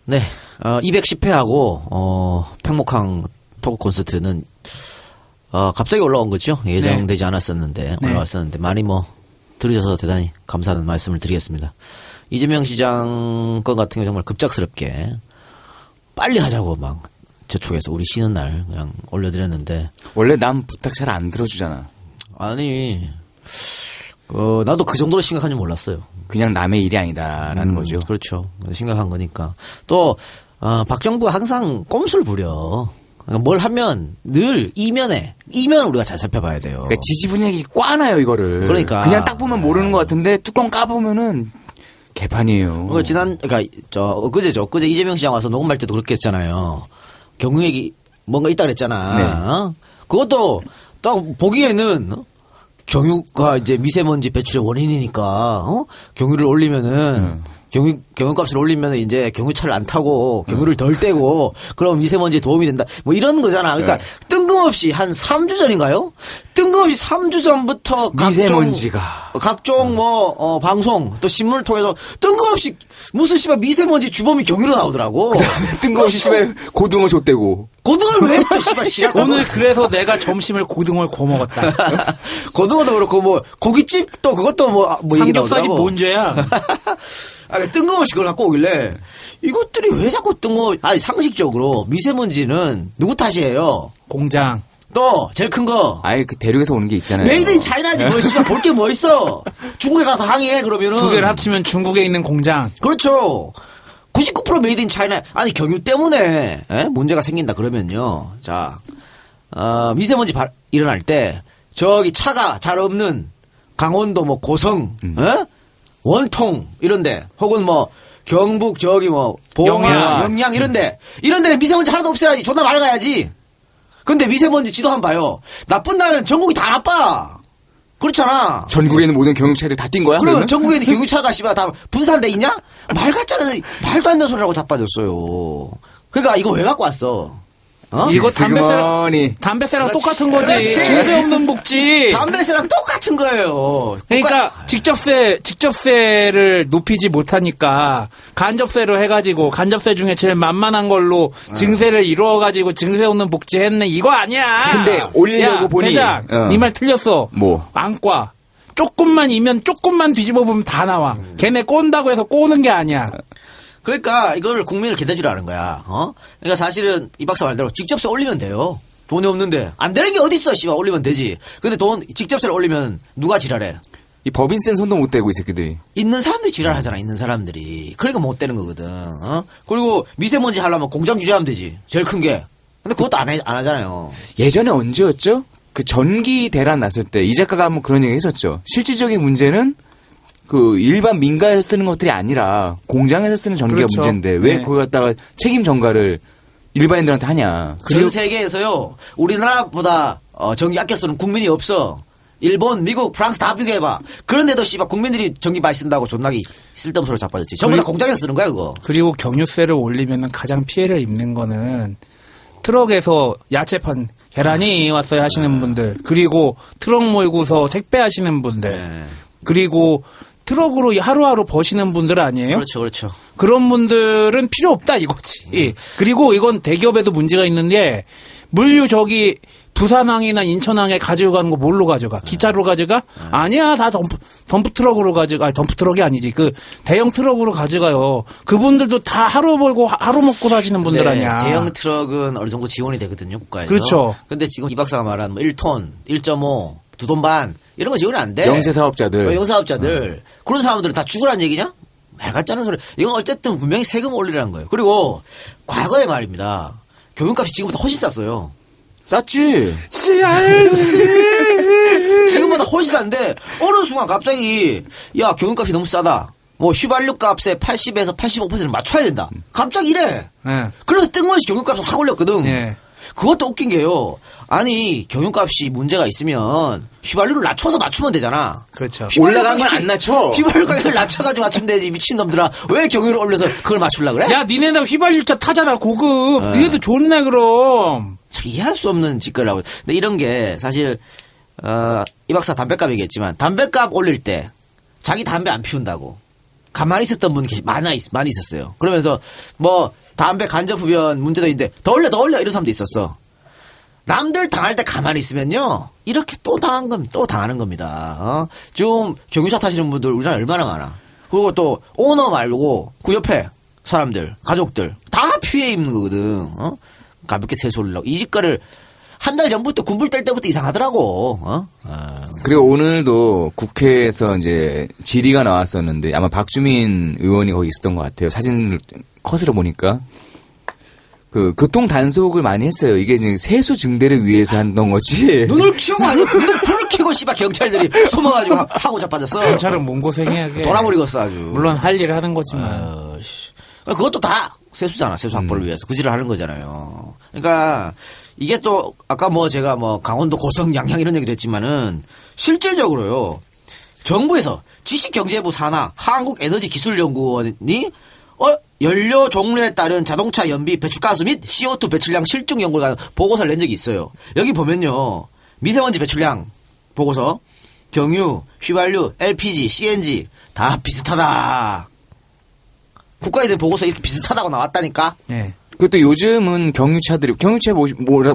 네, 210회하고 팽목항 토크 콘서트는 갑자기 올라온 거죠. 예정되지 않았었는데 올라왔었는데 많이 들으셔서 대단히 감사하는 말씀을 드리겠습니다. 이재명 시장 건 같은 경우 정말 급작스럽게 빨리 하자고 막 저쪽에서 우리 쉬는 날 그냥 올려드렸는데 원래 남 부탁 잘 안 들어주잖아. 아니 나도 그 정도로 심각한 줄 몰랐어요. 그냥 남의 일이 아니다라는 거죠. 그렇죠. 심각한 거니까. 또 박정부가 항상 꼼수를 부려. 그러니까 뭘 하면 늘 이면을 우리가 잘 살펴봐야 돼요. 그러니까 지지분열이 꽈나요 이거를. 그러니까 그냥 딱 보면 모르는 것 같은데 뚜껑 까보면은 개판이에요. 엊그제 이재명 시장 와서 녹음할 때도 그렇게 했잖아요. 경유액이 뭔가 있다 그랬잖아. 네. 그것도 딱 보기에는 경유가 이제 미세먼지 배출의 원인이니까 경유를 올리면은 경유값을 올리면 이제 경유차를 안 타고 경유를 덜 떼고 그럼 미세먼지에 도움이 된다. 뭐 이런 거잖아. 그러니까 뜬금없이 한 3주 전인가요? 뜬금없이 3주 전부터 미세먼지가 각종 방송 또 신문을 통해서 뜬금없이 무슨 씨발 미세먼지 주범이 경유로 나오더라고. 그다음에 뜬금없이 씨발 고등어 줬대고. 고등어를 왜 또 씨발 씨랄 오늘 그래서 내가 점심을 고등어를 구워 먹었다. 고등어도 그렇고 고깃집도 그것도 얘기 삼겹살이 나오더라고. 뭔 죄야? 뜬금없이 그걸 갖고 오길래 이것들이 왜 자꾸 상식적으로 미세먼지는 누구 탓이에요? 공장. 또 제일 큰 거. 아예 그 대륙에서 오는 게 있잖아요. 메이드 인 차이나지 뭐 씨발 볼 게 뭐 있어? 중국에 가서 항의해 그러면은. 두 개를 합치면 중국에 있는 공장. 그렇죠. 99% 메이드 인 차이나. 아니 경유 때문에 문제가 생긴다 그러면요. 자 미세먼지 일어날 때 저기 차가 잘 없는 강원도 고성, 원통 이런데 혹은 경북 저기 봉화, 영양 이런데 미세먼지 하나도 없어야지. 존나 맑아야지. 근데 미세먼지 지도 한번 봐요. 나쁜 날은 전국이 다 나빠. 그렇잖아. 전국에 있는 모든 경유차들 다 뛴 거야? 그러면 전국에 있는 경유차가 씨발 다 분산돼 있냐? 말 같잖아. 말도 안 되는 소리라고 자빠졌어요. 그러니까 이거 왜 갖고 왔어? 이거 담배세랑 그렇지. 똑같은 거지. 그렇지. 증세 없는 복지. 담배세랑 똑같은 거예요. 그러니까 직접세를 높이지 못하니까 간접세로 해가지고 간접세 중에 제일 만만한 걸로 증세를 이루어가지고 증세 없는 복지 했네. 이거 아니야. 근데 올리려고 보니 회장, 네 말 틀렸어. 뭐? 안과. 조금만 뒤집어 보면 다 나와. 걔네 꼰다고 해서 꼬는 게 아니야. 그러니까 이걸 국민을 기대주라는 거야. 그러니까 사실은 이 박사 말대로 직접세 올리면 돼요. 돈이 없는데 안 되는 게 어딨어. 씨발 올리면 되지. 근데 직접세를 올리면 누가 지랄해? 이 법인 센 손도 못 대고 이 새끼들이. 있는 사람들이 지랄하잖아. 있는 사람들이. 그러니까 못 되는 거거든. 그리고 미세먼지 하려면 공장 규제하면 되지. 제일 큰 게. 근데 그것도 안 하잖아요. 예전에 언제였죠? 그 전기 대란 났을 때 이 작가가 한번 그런 얘기 했었죠. 실질적인 문제는 그 일반 민가에서 쓰는 것들이 아니라 공장에서 쓰는 전기가 그렇죠. 문제인데 왜 그걸 갖다가 책임 전가를 일반인들한테 하냐. 전 세계에서요. 우리나라보다 전기 아껴 쓰는 국민이 없어. 일본, 미국, 프랑스 다 비교해봐. 그런데도 씨발 국민들이 전기 많이 쓴다고 존나게 쓸데없는 소리 자빠졌지. 전부 다 공장에서 쓰는 거야 그거. 그리고 경유세를 올리면 가장 피해를 입는 거는 트럭에서 야채판 계란이 왔어야 하시는 분들, 그리고 트럭 몰고서 택배하시는 분들, 그리고 트럭으로 하루하루 버시는 분들 아니에요? 그렇죠. 그런 분들은 필요 없다 이거지. 그리고 이건 대기업에도 문제가 있는데 물류 부산항이나 인천항에 가지고 가는 거 뭘로 가져가? 기차로 가져가? 아니야, 다 덤프 트럭으로 가져가. 덤프 트럭이 아니지. 그 대형 트럭으로 가져가요. 그분들도 다 하루 벌고 하루 먹고 사시는 분들 아니야. 대형 트럭은 어느 정도 지원이 되거든요, 국가에서. 그렇죠. 근데 지금 이 박사가 말한 1톤, 1.5, 2돈 반 이런 거 지원이 안 돼. 영세사업자들. 그런 사람들은 다 죽으라는 얘기냐? 말 같지 않은 소리. 이건 어쨌든 분명히 세금 올리라는 거예요. 그리고 과거에 말입니다. 교육값이 지금보다 훨씬 쌌어요. 쌌지. 지금보다 훨씬 싼데 어느 순간 갑자기 교육값이 너무 싸다. 휘발유 값에 80에서 85%를 맞춰야 된다. 갑자기 이래. 네. 그래서 뜬금없이 경유값을 확 올렸거든. 네. 그것도 웃긴 게요. 아니 경유값이 문제가 있으면 휘발유를 낮춰서 맞추면 되잖아. 그렇죠. 올라간 건 안 낮춰. 휘발유 가격을 낮춰가지고 맞추면 되지. 미친놈들아. 왜 경유를 올려서 그걸 맞추려고 그래? 야, 니네들 휘발유차 타잖아, 고급. 니네도 좋네, 그럼. 참 이해할 수 없는 짓거리라고. 근데 이런 게 사실 이 박사 담배값 얘기했지만 담배값 올릴 때 자기 담배 안 피운다고. 가만히 있었던 분 많이 있었어요. 그러면서 뭐 담배 간접 흡연 문제도 있는데 더 올려 이런 사람도 있었어. 남들 당할 때 가만히 있으면요 이렇게 또 당하는 겁니다. 지금 경유차 타시는 분들 우리나라에 얼마나 많아. 그리고 또 오너 말고 그 옆에 사람들 가족들 다 피해 입는 거거든. 가볍게 세수를 하고 이 집가를 한 달 전부터 군불 뗄 때부터 이상하더라고. 그리고 오늘도 국회에서 이제 질의가 나왔었는데 아마 박주민 의원이 거기 있었던 것 같아요. 사진 컷으로 보니까 그 교통 단속을 많이 했어요. 이게 이제 세수 증대를 위해서 했던 거지. 눈을 키우고 눈을 불을 켜고 씨발 경찰들이 숨어가지고 하고 자빠졌어. 경찰은 몸고생해야게. 돌아버리겠어 아주. 물론 할 일을 하는 거지만. 그것도 다 세수잖아. 세수 확보를 위해서 그 짓을 하는 거잖아요. 그러니까 이게 또 아까 뭐 제가 뭐 강원도 고성 양양 이런 얘기도 했지만은 실질적으로요. 정부에서 지식경제부 산하 한국에너지기술연구원이 연료 종류에 따른 자동차 연비 배출가스 및 CO2 배출량 실증 연구를 하는 보고서를 낸 적이 있어요. 여기 보면요. 미세먼지 배출량 보고서, 경유, 휘발유, LPG, CNG 다 비슷하다. 국가에 대한 보고서 이렇게 비슷하다고 나왔다니까. 예. 그것도 요즘은 경유차에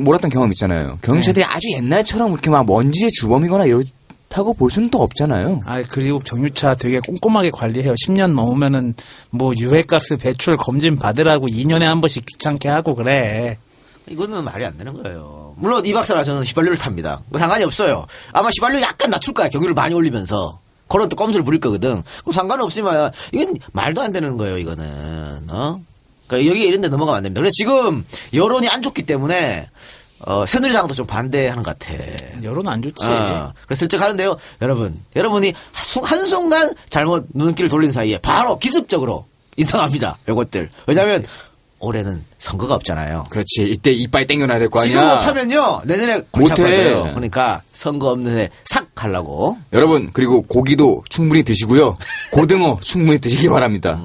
몰았던 경험 있잖아요. 경유차들이 아주 옛날처럼 그렇게 막 먼지의 주범이거나 이렇다고 볼 수는 또 없잖아요. 그리고 경유차 되게 꼼꼼하게 관리해요. 10년 넘으면은 뭐 유해가스 배출 검진 받으라고 2년에 한 번씩 귀찮게 하고 그래. 이거는 말이 안 되는 거예요. 물론 이 박사라 저는 휘발유를 탑니다. 뭐 상관이 없어요. 아마 휘발유 약간 낮출 거야. 경유를 많이 올리면서. 그런 또 꼼수를 부릴 거거든. 그럼 상관없지만 이건 말도 안 되는 거예요. 이거는. 그러니까 여기 이런 데 넘어가면 안 됩니다. 그래서 지금 여론이 안 좋기 때문에 새누리당도 좀 반대하는 것 같아. 여론 안 좋지. 그래서 슬쩍 하는데요. 여러분이 한순간 잘못 눈길을 돌린 사이에 바로 기습적으로 인상합니다. 요것들. 왜냐하면 올해는 선거가 없잖아요. 그렇지. 이때 이빨 땡겨놔야 될 거 아니야. 지금 못하면요. 내년에 골치 못해. 아파져요. 그러니까 선거 없는 해 싹 하려고. 여러분 그리고 고기도 충분히 드시고요. 고등어 충분히 드시기 바랍니다.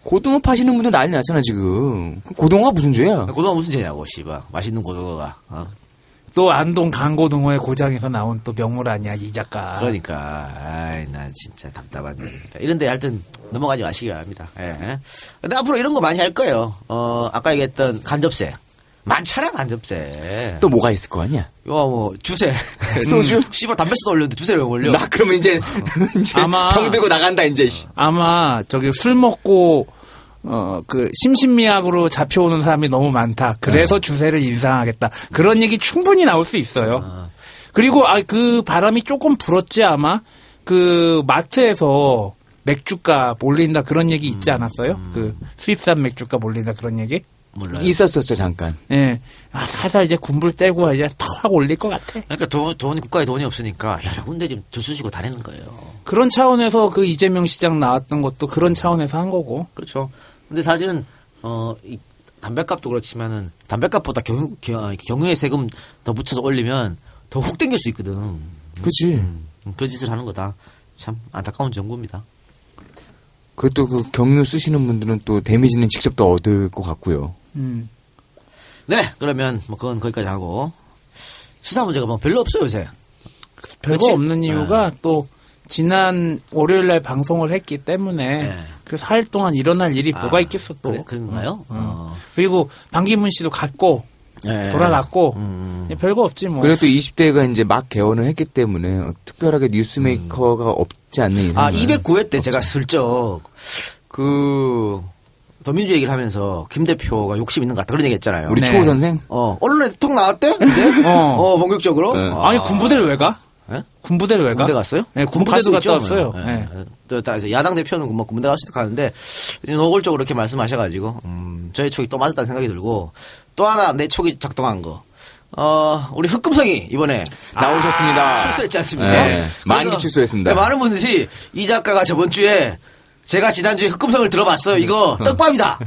고등어 파시는 분들 난리 났잖아 지금. 고등어가 무슨 죄야? 고등어 무슨 죄냐고 씨발. 맛있는 고등어가. 또 안동 강고등어의 고장에서 나온 또 명물 아니야 이 작가. 그러니까 나 진짜 답답한 얘기입니다. 이런데 하여튼 넘어가지 마시기 바랍니다. 예. 근데 앞으로 이런 거 많이 할 거예요. 아까 얘기했던 간접세 많잖아 간접세. 또 뭐가 있을 거 아니야? 이거 뭐 주세 소주? 씨발 담배세도 올렸는데 주세를 왜 올려? 나 그러면 이제 아마 병 들고 나간다 이제. 아마 저기 술 먹고 그 심신미약으로 잡혀오는 사람이 너무 많다. 그래서 주세를 인상하겠다. 그런 얘기 충분히 나올 수 있어요. 그리고 그 바람이 조금 불었지 아마 그 마트에서 맥주값 올린다 그런 얘기 있지 않았어요? 그 수입산 맥주값 올린다 그런 얘기? 몰라요. 있었었죠 잠깐. 예. 살살 이제 군불 떼고 이제 턱 하고 올릴 것 같아. 그러니까 돈이 국가에 돈이 없으니까 여러 군데 좀 들쑤시고 다니는 거예요. 그런 차원에서 그 이재명 시장 나왔던 것도 그런 차원에서 한 거고. 그렇죠. 근데 사실은 이 담배값도 그렇지만은 담배값보다 경유에 세금 더 붙여서 올리면 더 훅 땡길 수 있거든. 그렇지. 그 짓을 하는 거다. 참 안타까운 정부입니다. 그것도 그 경유 쓰시는 분들은 또 데미지는 직접 더 얻을 것 같고요. 네, 그러면 뭐 그건 거기까지 하고 시사 문제가 뭐 별로 없어요 요새. 별거 그치? 없는 이유가 또 지난 월요일 날 방송을 했기 때문에 네. 그 4일 동안 일어날 일이 뭐가 있겠어 또. 그런가요? 그리고 방기문 씨도 갔고 네. 돌아갔고 별거 없지 뭐. 그래도 20대가 이제 막 개원을 했기 때문에 특별하게 뉴스메이커가 없지 않는 이상. 209회 때 제가 슬쩍 더민주 얘기를 하면서 김 대표가 욕심 있는 것 같다 그런 얘기 했잖아요. 우리 네. 추호 선생? 언론에 톡 나왔대? 이제? 본격적으로? 네. 아니 군부대를 왜 가? 네? 군부대를 왜 가? 군대 갔어요? 네, 군부대도 갔다 왔어요. 네. 또 야당 대표는 뭐 군대 갈 수도 가는데 노골적으로 이렇게 말씀하셔가지고 저희 촉이 또 맞았다는 생각이 들고 또 하나 내 촉이 작동한 거. 우리 흑금성이 이번에 나오셨습니다. 출소했지 않습니까? 네, 만기 출소했습니다. 많은 분들이 이 작가가 저번 주에 제가 지난주에 흑금성을 들어봤어요. 이거 떡밥이다.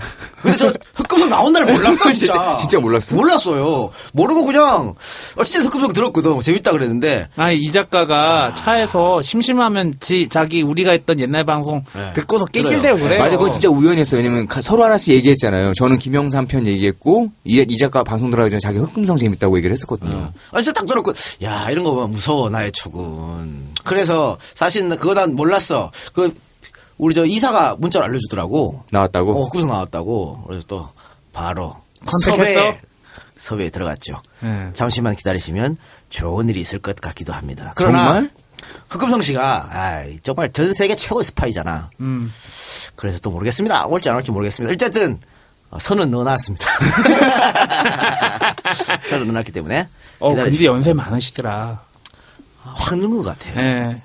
근데 저 흑금성 나온 날 몰랐어요, 진짜. 진짜 몰랐어? 몰랐어요. 모르고 그냥 진짜 흑금성 들었거든. 재밌다 그랬는데. 이 작가가 차에서 심심하면 자기 우리가 했던 옛날 방송 듣고서 깨실대요 그래요. 맞아, 그건 진짜 우연이었어요. 왜냐면 서로 하나씩 얘기했잖아요. 저는 김영삼 편 얘기했고 이 작가 방송 들어가기 전에 자기 흑금성 재밌다고 얘기를 했었거든요. 진짜 딱 들었고 야 이런 거 보면 무서워 나의 촉은. 그래서 사실 그거 난 몰랐어. 우리 저 이사가 문자로 알려주더라고. 나왔다고? 흑금성 나왔다고. 그래서 또 바로 컨택했어? 섭외에 들어갔죠. 네. 잠시만 기다리시면 좋은 일이 있을 것 같기도 합니다. 그러나 정말? 흑금성 씨가 정말 전 세계 최고의 스파이잖아. 그래서 또 모르겠습니다. 올지 안 올지 모르겠습니다. 어쨌든 선은 넣어놨습니다. 선은 넣어놨기 때문에 근데 연세 많으시더라. 확 늙은 것 같아요. 예.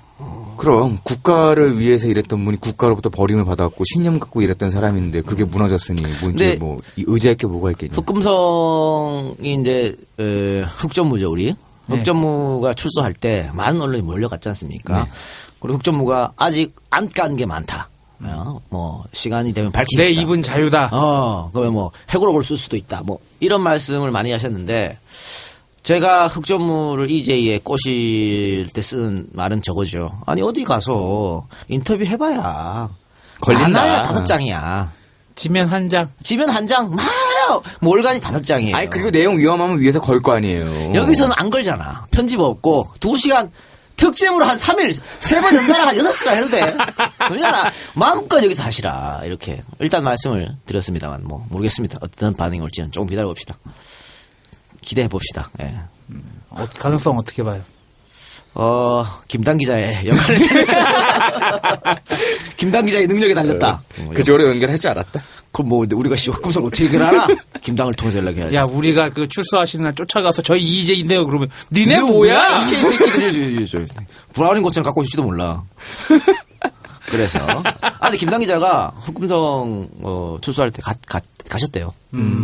그럼 국가를 위해서 일했던 분이 국가로부터 버림을 받았고 신념 갖고 일했던 사람인데 그게 무너졌으니 근데 뭐 의지할 게 뭐가 있겠냐. 흑금성이 이제 흑전무죠 우리. 흑전무가 출소할 때 많은 언론이 몰려갔지 않습니까? 네. 그리고 흑전무가 아직 안 깐 게 많다. 뭐 시간이 되면 밝히겠다. 내 입은 자유다. 그러면 뭐 해고록을 쓸 수도 있다. 뭐 이런 말씀을 많이 하셨는데 제가 흑전무를 EJ에 꼬실 때 쓴 말은 저거죠. 아니 어디 가서 인터뷰 해봐야 걸린다. 많아야 5장이야. 지면 한 장. 지면 한 장 많아요. 뭐 올간이 5장이에요. 아니 그리고 내용 위험하면 위에서 걸 거 아니에요. 여기서는 안 걸잖아. 편집 없고 2시간 특집으로 한 3일 3번 연달아 한 6시간 해도 돼. 그러잖아. 마음껏 여기서 하시라. 이렇게 일단 말씀을 드렸습니다만 뭐 모르겠습니다. 어떤 반응이 올지는 조금 기다려봅시다. 기대해 봅시다. 예. 가능성 어떻게 봐요? 김단 기자의 역할을 했어요. 김단 기자의 능력에 달렸다. 그쪽으로 연결할 줄 알았다. 그럼 뭐 우리가 흑금성 어떻게 해결하나? 김당을 통해서 연락해야지. 야, 우리가 그 출소하시는 날 쫓아가서 저희 이재인데요. 그러면 니네 뭐야? 이게 새끼들이 불안한 것처럼 갖고 있을지도 몰라. 그래서 근데 김당 기자가 흑금성 출소할 때 가셨대요.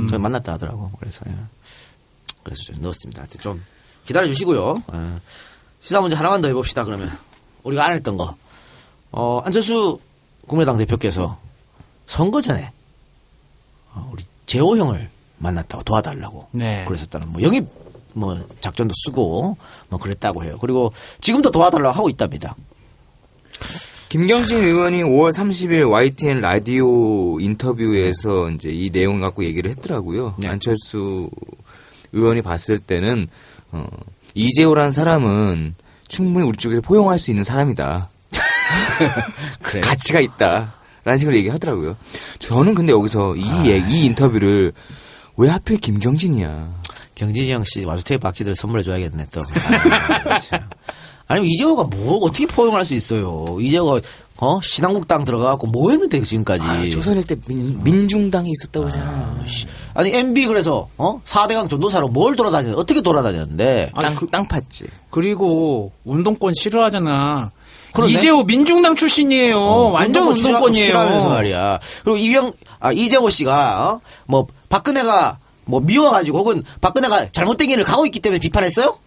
저희 만났다 하더라고. 그래서 좀 넣었습니다. 하여튼 좀 기다려 주시고요. 시사 문제 하나만 더 해봅시다. 그러면 우리가 안 했던 거. 안철수 국민의당 대표께서 선거 전에 우리 재호 형을 만났다고 도와달라고 네. 그랬었다는 뭐 영입 뭐 작전도 쓰고 뭐 그랬다고 해요. 그리고 지금도 도와달라고 하고 있답니다. 김경진 의원이 5월 30일 YTN 라디오 인터뷰에서 이제 이 내용을 갖고 얘기를 했더라고요. 네. 안철수 의원이 봤을 때는 이재호라는 사람은 충분히 우리 쪽에서 포용할 수 있는 사람이다. 그래. 가치가 있다. 라는 식으로 얘기하더라고요. 저는 근데 여기서 이 인터뷰를 왜 하필 김경진이야. 경진이 형 씨 와주테이프 박지들 선물해줘야겠네 또. 아니면 이재호가 뭐 어떻게 포용할 수 있어요. 이재호가 신한국당 들어가갖고 뭐 했는데 지금까지. 조선일 때 민중당이 있었다고 하잖아. 아니 MB 그래서 4대강 전도사로 뭘 돌아다녔는데 어떻게 돌아다녔는데. 땅 팠지. 그리고 운동권 싫어하잖아. 그러네. 이재호 민중당 출신이에요. 완전 운동권이에요. 싫어하면서 말이야. 그리고 이재호 씨가 뭐 박근혜가 뭐 미워가지고 혹은 박근혜가 잘못된 길을 가고 있기 때문에 비판했어요?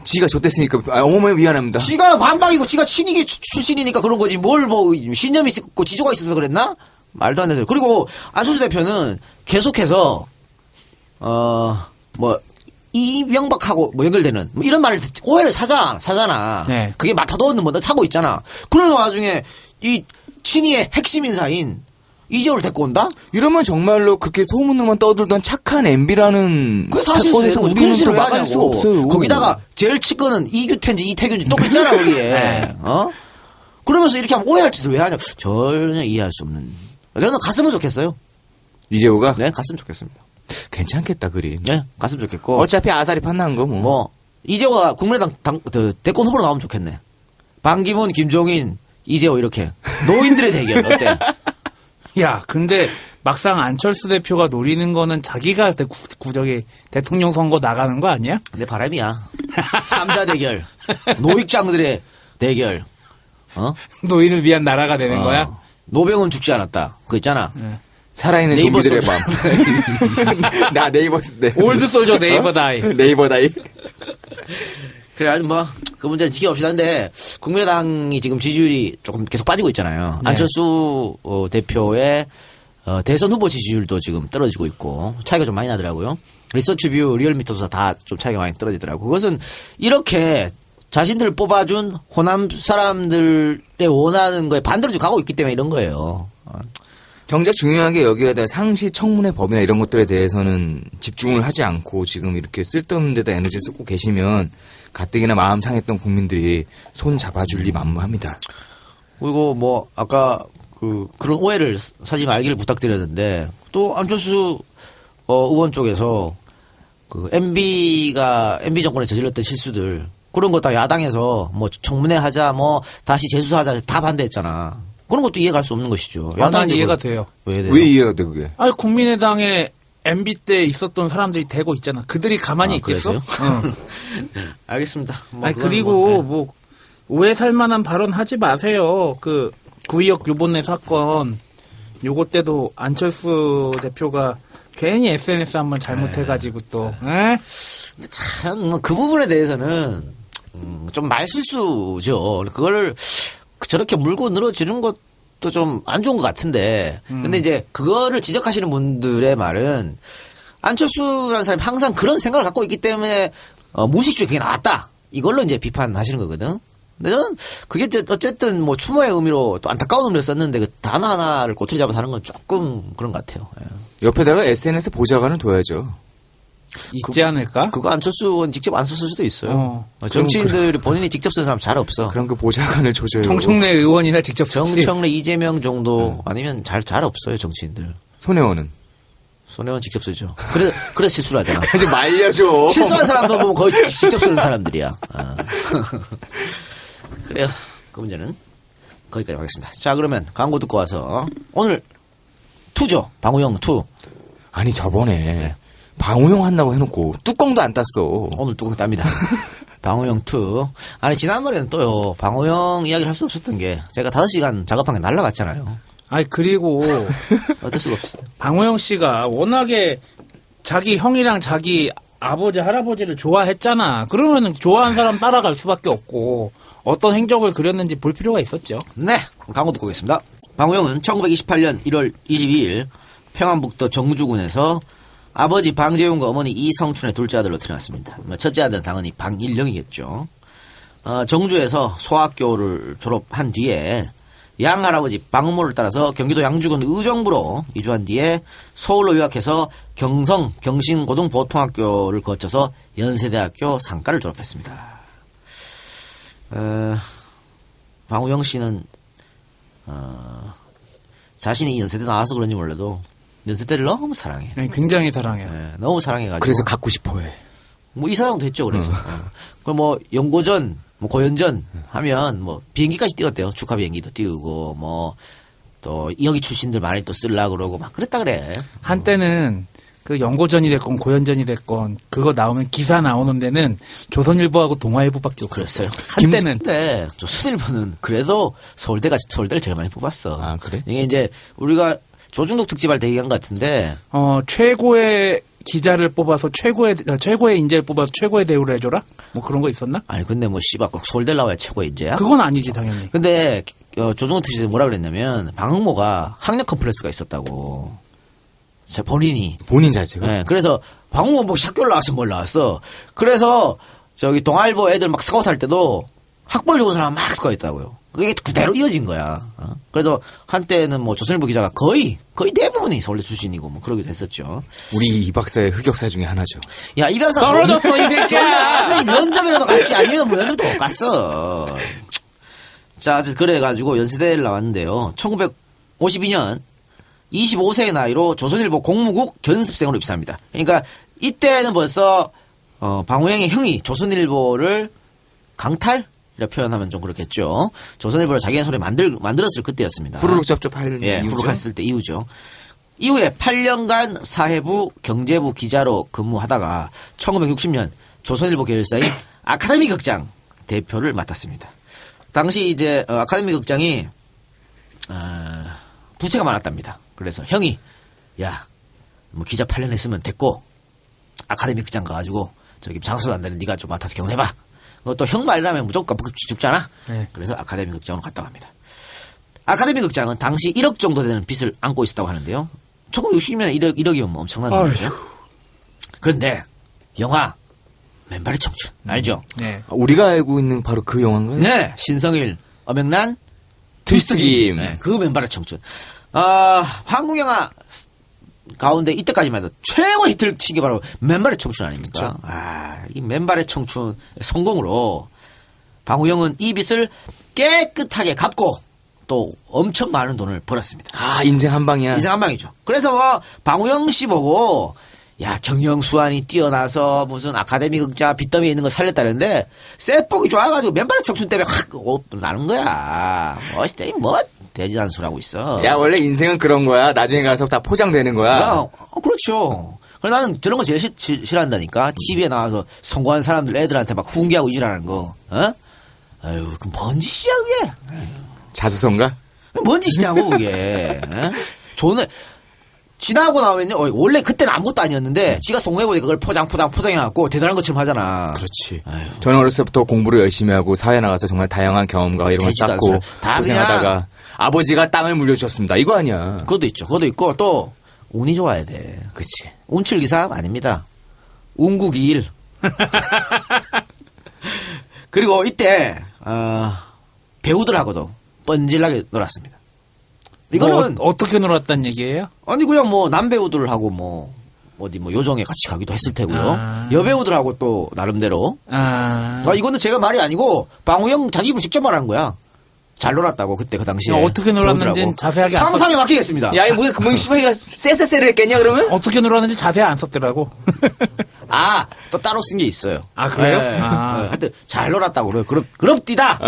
지가 좆됐으니까 어머니 미안합니다. 지가 반박이고 지가 친이계 출신이니까 그런 거지 뭘 뭐 신념이 있고 지조가 있어서 그랬나? 말도 안 되죠. 그리고 안철수 대표는 계속해서 뭐 이명박하고 뭐 연결되는 뭐 이런 말을 오해를 사잖아. 네. 그게 마타도는 뭐 너 차고 있잖아. 그런 와중에 이 친이의 핵심 인사인 이재호를 데리고 온다? 이러면 정말로 그렇게 소문으로만 떠들던 착한 MB라는 그 사실에서 우리는 또 왜 막을 하냐고. 수가 없어요. 거기다가 제일 치권은 이규태인지 이태균인지 똑 있잖아 거기에. 네. 그러면서 이렇게 하면 오해할 짓을 왜 하냐. 전혀 이해할 수 없는. 저는 갔으면 좋겠어요. 이재호가 네, 갔으면 좋겠습니다. 괜찮겠다 그림. 네, 갔으면 좋겠고. 어차피 아사리 판나는 거 뭐. 뭐 이재호가 국민의당 대권 후보로 나오면 좋겠네. 반기문, 김종인, 이재호 이렇게 노인들의 대결 어때? 야, 근데 막상 안철수 대표가 노리는 거는 자기가 구적이 대통령 선거 나가는 거 아니야? 내 바람이야. 삼자 대결, 노익장들의 대결. 노인을 위한 나라가 되는 거야? 노병은 죽지 않았다. 그거 있잖아. 살아있는 네이버 좀비들의 밤. 나 네이버 쓸 때. 올드 솔저 네이버 다이. 네이버 다이. 그래, 아주 뭐, 그 문제는 지켜봅시다. 근데, 국민의당이 지금 지지율이 조금 계속 빠지고 있잖아요. 네. 안철수 대표의 대선 후보 지지율도 지금 떨어지고 있고, 차이가 좀 많이 나더라고요. 리서치뷰, 리얼미터 조사 다 좀 차이가 많이 떨어지더라고요. 그것은 이렇게 자신들을 뽑아준 호남 사람들의 원하는 거에 반대로 지금 가고 있기 때문에 이런 거예요. 정작 중요하게 여기에 대한 상시 청문회 법이나 이런 것들에 대해서는 집중을 하지 않고 지금 이렇게 쓸데없는 데다 에너지 쏟고 계시면 가뜩이나 마음 상했던 국민들이 손 잡아줄 리 만무합니다. 그리고 뭐, 아까 그런 오해를 사지 말기를 부탁드렸는데, 또 안철수 의원 쪽에서 MB 정권에 저질렀던 실수들, 그런 거 다 야당에서 뭐 청문회 하자, 뭐 다시 재수사하자 다 반대했잖아. 그런 것도 이해가 갈 수 없는 것이죠. 난 이해가 돼요. 왜 돼요? 왜 이해가 돼 그게? 아니, 국민의당에 MB 때 있었던 사람들이 되고 있잖아. 그들이 가만히 있겠어? 그래서요? 알겠습니다. 뭐 아니, 그건 그리고 뭐, 오해 살 만한 발언 하지 마세요. 구의역 유본내 사건, 요거 때도 안철수 대표가 괜히 SNS 한번 잘못해가지고 또, 에? 참, 그 부분에 대해서는, 좀 말실수죠. 그거를 저렇게 물고 늘어지는 것도 좀 안 좋은 것 같은데. 근데 이제 그거를 지적하시는 분들의 말은 안철수라는 사람이 항상 그런 생각을 갖고 있기 때문에 무의식적으로 그게 나왔다. 이걸로 이제 비판하시는 거거든. 근데 저는 그게 어쨌든 뭐 추모의 의미로 또 안타까운 의미로 썼는데 그 단어 하나를 꼬투리 잡아서 하는 건 조금 그런 것 같아요. 예. 옆에다가 SNS 보좌관을 둬야죠. 있지 않을까? 그거 안철수 의원 직접 안 썼을 수도 있어요. 정치인들이 본인이 직접 쓴 사람 잘 없어. 그럼 그 보좌관을 조져요. 정청래 의원이나 직접 썼지. 정청래, 이재명 정도 아니면 잘 없어요, 정치인들. 손혜원은? 손혜원 직접 쓰죠. 그래서 실수를 하잖아. 좀 말려줘. 실수한 사람도 보면 거의 직접 쓰는 사람들이야. 그래요. 그 문제는 거기까지 하겠습니다. 자, 그러면 광고 듣고 와서 오늘 2죠. 방우영 2. 아니 저번에 방우영 한다고 해놓고 뚜껑도 안 땄어. 오늘 뚜껑 땁니다. 방우영 2. 아니 지난번에는 또요. 방우영 이야기를 할 수 없었던 게 제가 5시간 작업한 게 날라갔잖아요. 아니 그리고 어쩔 수가 없어요. 방호영 씨가 워낙에 자기 형이랑 자기 아버지 할아버지를 좋아했잖아. 그러면 좋아하는 사람 따라갈 수밖에 없고 어떤 행적을 그렸는지 볼 필요가 있었죠. 네, 광고 듣고 오겠습니다. 방우영은 1928년 1월 22일 평안북도 정주군에서 아버지 방재용과 어머니 이성춘의 둘째 아들로 태어났습니다. 첫째 아들은 당연히 방일령이겠죠. 정주에서 소학교를 졸업한 뒤에 양할아버지 방모를 따라서 경기도 양주군 의정부로 이주한 뒤에 서울로 유학해서 경신고등보통학교를 거쳐서 연세대학교 상가를 졸업했습니다. 방우영 씨는 자신이 연세대 나와서 그런지 몰라도 연세대를 너무 사랑해. 네, 굉장히 사랑해요. 네, 너무 사랑해가지고. 그래서 갖고 싶어해. 뭐 이사장도 했죠. 그래서 그 뭐 연고전, 뭐 고연전 하면 뭐 비행기까지 띄웠대요. 축하 비행기도 띄우고 뭐 또 여기 출신들 많이 또 쓸라 그러고 막 그랬다 그래. 한때는 그 연고전이 됐건 고연전이 됐건 그거 나오면 기사 나오는 데는 조선일보하고 동아일보밖에 없었어요. 한때는. 근데 조선일보는 그래도 서울대를 제일 많이 뽑았어. 아, 그래? 이게 이제 우리가 조중독 특집할 때 얘기한 것 같은데 최고의 기자를 뽑아서 최고의 인재를 뽑아서 최고의 대우를 해줘라? 뭐 그런 거 있었나? 아니 근데 뭐 씨발 꼭 서울대 나와야 최고의 인재야? 그건 아니지 당연히. 근데 조중독 특집에서 뭐라 그랬냐면 방흥모가 학력 컴플렉스가 있었다고. 본인 자체가. 네, 그래서 방흥모 뭐 학교를 나왔어 뭘 나왔어. 그래서 저기 동아일보 애들 막 스카우트 할 때도 학벌 좋은 사람 막 스카우트했다고요. 그게 그대로 이어진 거야. 그래서 한때는 뭐 조선일보 기자가 거의 대부분이 서울대 출신이고 뭐 그러기도 했었죠. 우리 이 박사의 흑역사 중에 하나죠. 야, 이 박사 떨어졌어 이 새끼야. 면접이라도 같이 아니면 뭐 면접도 못 갔어. 자, 그래가지고 연세대를 나왔는데요. 1952년 25세의 나이로 조선일보 공무국 견습생으로 입사합니다. 그러니까 이때는 벌써 방우영의 형이 조선일보를 강탈? 이라 표현하면 좀 그렇겠죠. 조선일보를 자기네 손에 만들었을 그때였습니다. 후루룩 쩝쩝할 예, 후루룩 했을 때 이후죠. 이후에 8년간 사회부, 경제부 기자로 근무하다가 1960년 조선일보 계열사인 아카데미 극장 대표를 맡았습니다. 당시 이제 아카데미 극장이 부채가 많았답니다. 그래서 형이 야, 뭐 기자 8년 했으면 됐고 아카데미 극장 가가지고 저기 장수도 안 되는 네가 좀 맡아서 경험해봐. 또 형 말이라면 무조건 죽잖아. 네. 그래서 아카데미 극장으로 갔다고 합니다. 아카데미 극장은 당시 1억 정도 되는 빚을 안고 있었다고 하는데요. 1960년에 1억이면 뭐 엄청난 돈이죠. 그런데 영화 맨발의 청춘 알죠? 네. 우리가 알고 있는 바로 그 영화인가요? 네. 신성일, 엄영란, 트위스트 김. 네, 그 맨발의 청춘. 한국 영화 가운데 이때까지만 해도 최고 히트를 친 게 바로 맨발의 청춘 아닙니까? 그렇죠. 이 맨발의 청춘 성공으로 방우영은 이 빚을 깨끗하게 갚고 또 엄청 많은 돈을 벌었습니다. 아, 인생 한 방이야. 인생 한 방이죠. 그래서 뭐 방우영 씨 보고 야 경영수완이 뛰어나서 무슨 아카데미 극자 빚더미에 있는 거 살렸다는데 쇠복이 좋아가지고 맨발의 청춘 때문에 확 나는 거야. 멋있다. 뭐 대지단수라고 있어. 야, 원래 인생은 그런 거야. 나중에 가서 다 포장되는 거야. 그렇죠. 그래서 나는 저런 거 제일 싫어한다니까. TV에 나와서 성공한 사람들 애들한테 막 훈계하고 이질하는 거. 아유, 그럼 뭔 짓이야 그게. 자수성가? 뭔 짓이냐고 그게. 좋네. 지나고 나면요. 원래 그때는 아무것도 아니었는데 지가 성공해보니까 그걸 포장해갖고 대단한 것처럼 하잖아. 그렇지. 저는 어렸을 때부터 공부를 열심히 하고 사회에 나가서 정말 다양한 경험과 이런 걸 쌓고 다 고생하다가 아버지가 땅을 물려주셨습니다. 이거 아니야. 그것도 있죠. 그것도 있고 또 운이 좋아야 돼. 그치. 운칠기사 아닙니다. 운국이일. 그리고 이때 배우들하고도 뻔질나게 놀았습니다. 이거는 뭐 어떻게 놀았단 얘기예요? 아니 그냥 뭐 남배우들하고 뭐 어디 뭐 요정에 같이 가기도 했을 테고요. 여배우들하고 또 나름대로. 이거는 제가 말이 아니고 방우영 자기 입으로 직접 말한 거야. 잘 놀았다고 그때 그 당시에. 어떻게 놀았는지는 자세하게 안 상상에 맡기겠습니다. 야, 이 뭐야, 그뭐 씨발이가 쎄쎄쎄를 했겠냐 그러면? 어떻게 놀았는지 자세히 안 썼더라고. 또 따로 쓴 게 있어요. 아, 그래요? 네. 아. 네, 하여튼 잘 놀았다고 그래요. 그럽디다.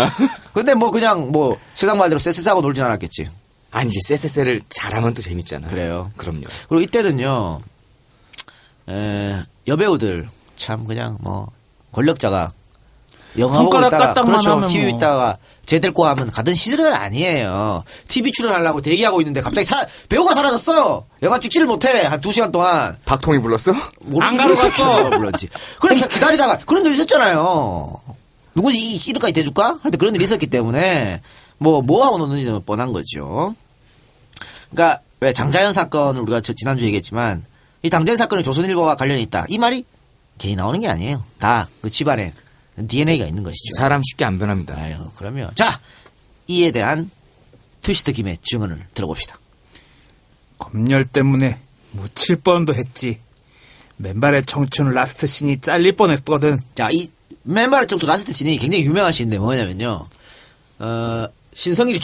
근데 뭐 그냥 뭐 세상 말대로 쎄쎄하고 놀진 않았겠지. 아니지, 쎄쎄쎄를 잘하면 또 재밌잖아. 그래요. 그럼요. 그리고 이때는요, 여배우들 참 그냥 뭐 권력자가 영화 보고 손가락 있다가 까딱만 그렇죠. 하면 TV 뭐. 있다가 쟤 데리고 하면 가던 시절은 아니에요. TV 출연하려고 대기하고 있는데 갑자기 배우가 사라졌어. 영화 찍지를 못해 한 2시간 동안. 박통이 불렀어? 모르지, 안 가러 갔어. 물론지. 그래 기다리다가 그런 일 있었잖아요. 누구지 이름까지 대줄까? 하여튼 그런 일이 있었기 때문에 뭐 하고 노는지는 뻔한 거죠. 그러니까 왜 장자연 사건을 우리가 지난주 얘기했지만 이 장자연 사건이 조선일보와 관련이 있다. 이 말이 괜히 나오는 게 아니에요. 다 그 집안에 DNA가 있는 것이죠. 사람 쉽게 안 변합니다. 아유, 그러면 자 이에 대한 트위스트 김의 증언을 들어봅시다. 검열 때문에 묻힐 뻔도 했지. 맨발의 청춘 라스트 씬이 잘릴 뻔했거든. 자, 이 맨발의 청춘 라스트 씬이 굉장히 유명한 씬인데 뭐냐면요. 신성일이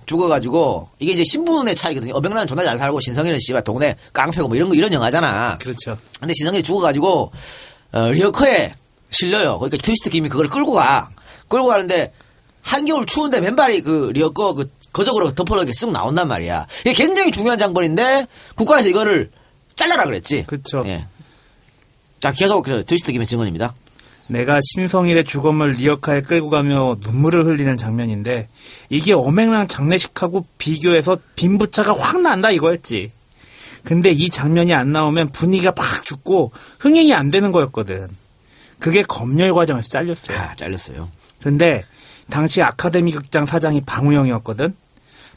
죽어가지고 이게 이제 신분의 차이거든요. 어병란은 존나 잘 살고 신성일은 씨발 동네 깡패고 뭐 이런 영화잖아. 그렇죠. 근데 신성일이 죽어가지고 리어커에 실려요. 그러니까 트위스트 김이 그걸 끌고 가는데 한겨울 추운데 맨발이 그 리어커 그 거적으로 덮어놓게 쓱 나온단 말이야. 이게 굉장히 중요한 장본인데 국가에서 이거를 잘라라 그랬지. 그렇죠. 예. 자, 계속 트위스트 김의 증언입니다. 내가 심성일의 주검을 리어카에 끌고 가며 눈물을 흘리는 장면인데 이게 어맹랑 장례식하고 비교해서 빈부차가 확 난다 이거였지. 근데 이 장면이 안 나오면 분위기가 팍 죽고 흥행이 안 되는 거였거든. 그게 검열 과정에서 잘렸어요. 잘렸어요. 근데 당시 아카데미 극장 사장이 방우영이었거든.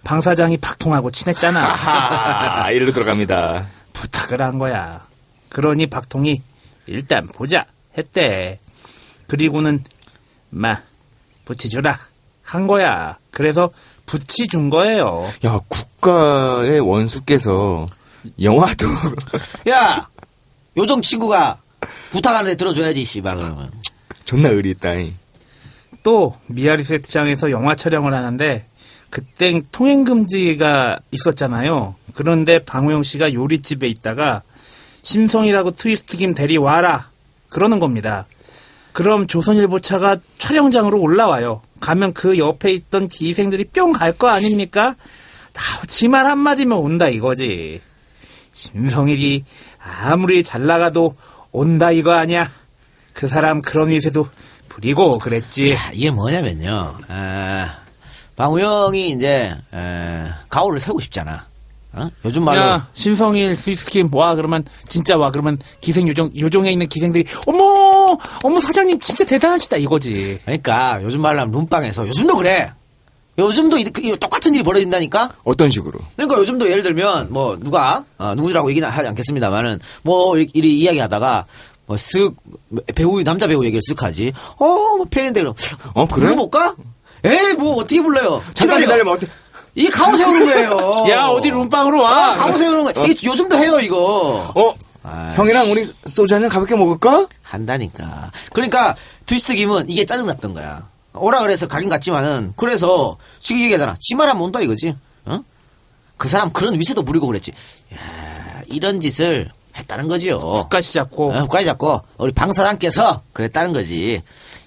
방 사장이 박통하고 친했잖아. 아하, 이리로 들어갑니다. 부탁을 한 거야. 그러니 박통이 일단 보자 했대. 그리고는 부치 주라 한 거야. 그래서 부치 준 거예요. 야, 국가의 원수께서 영화도 야, 요정 친구가 부탁하는데 들어줘야지, 씨발, 그러면. 존나 의리 있다잉. 또 미아리 세트장에서 영화 촬영을 하는데 그땐 통행금지가 있었잖아요. 그런데 방우영 씨가 요리집에 있다가 심성이라고 트위스트 김 데리와라 그러는 겁니다. 그럼 조선일보 차가 촬영장으로 올라와요. 가면 그 옆에 있던 기생들이 뿅 갈 거 아닙니까? 지 말 한마디면 온다 이거지. 심성일이 아무리 잘 나가도 온다 이거 아니야. 그 사람 그런 위세도 부리고 그랬지. 자, 이게 뭐냐면요. 방우영이 이제 가오를 세우고 싶잖아. 요즘 말로 야, 신성일 스위스킴 와 그러면 진짜 와 그러면 기생 요정에 있는 기생들이 어머 사장님 진짜 대단하시다 이거지. 그러니까 요즘 말로 하면 룸빵에서 요즘도 그래. 요즘도 똑같은 일이 벌어진다니까. 어떤 식으로? 그러니까 요즘도 예를 들면 뭐 누가 누구라고 얘기는 하지 않겠습니다만은 뭐 이리 이야기하다가 뭐 남자 배우 얘기를 쓱 하지. 뭐 팬인데 그럼 그래? 불러볼까? 에이 뭐 어떻게 불러요? 잠깐 기다려봐. 어때? 이 가오 세우는 거예요. 야 어디 룸빵으로 와. 가오 세우는 거. 이게 요즘도 해요 이거. 형이랑 우리 소주 한잔 가볍게 먹을까? 한다니까. 그러니까 트위스트 김은 이게 짜증났던 거야. 오라 그래서 가긴 갔지만은 그래서 지금 얘기하잖아. 지 말하면 온다 이거지. 어? 그 사람 그런 위세도 부리고 그랬지. 야, 이런 짓을 했다는 거지요. 국가시 잡고. 국가시 잡고 우리 방 사장께서 그랬다는 거지.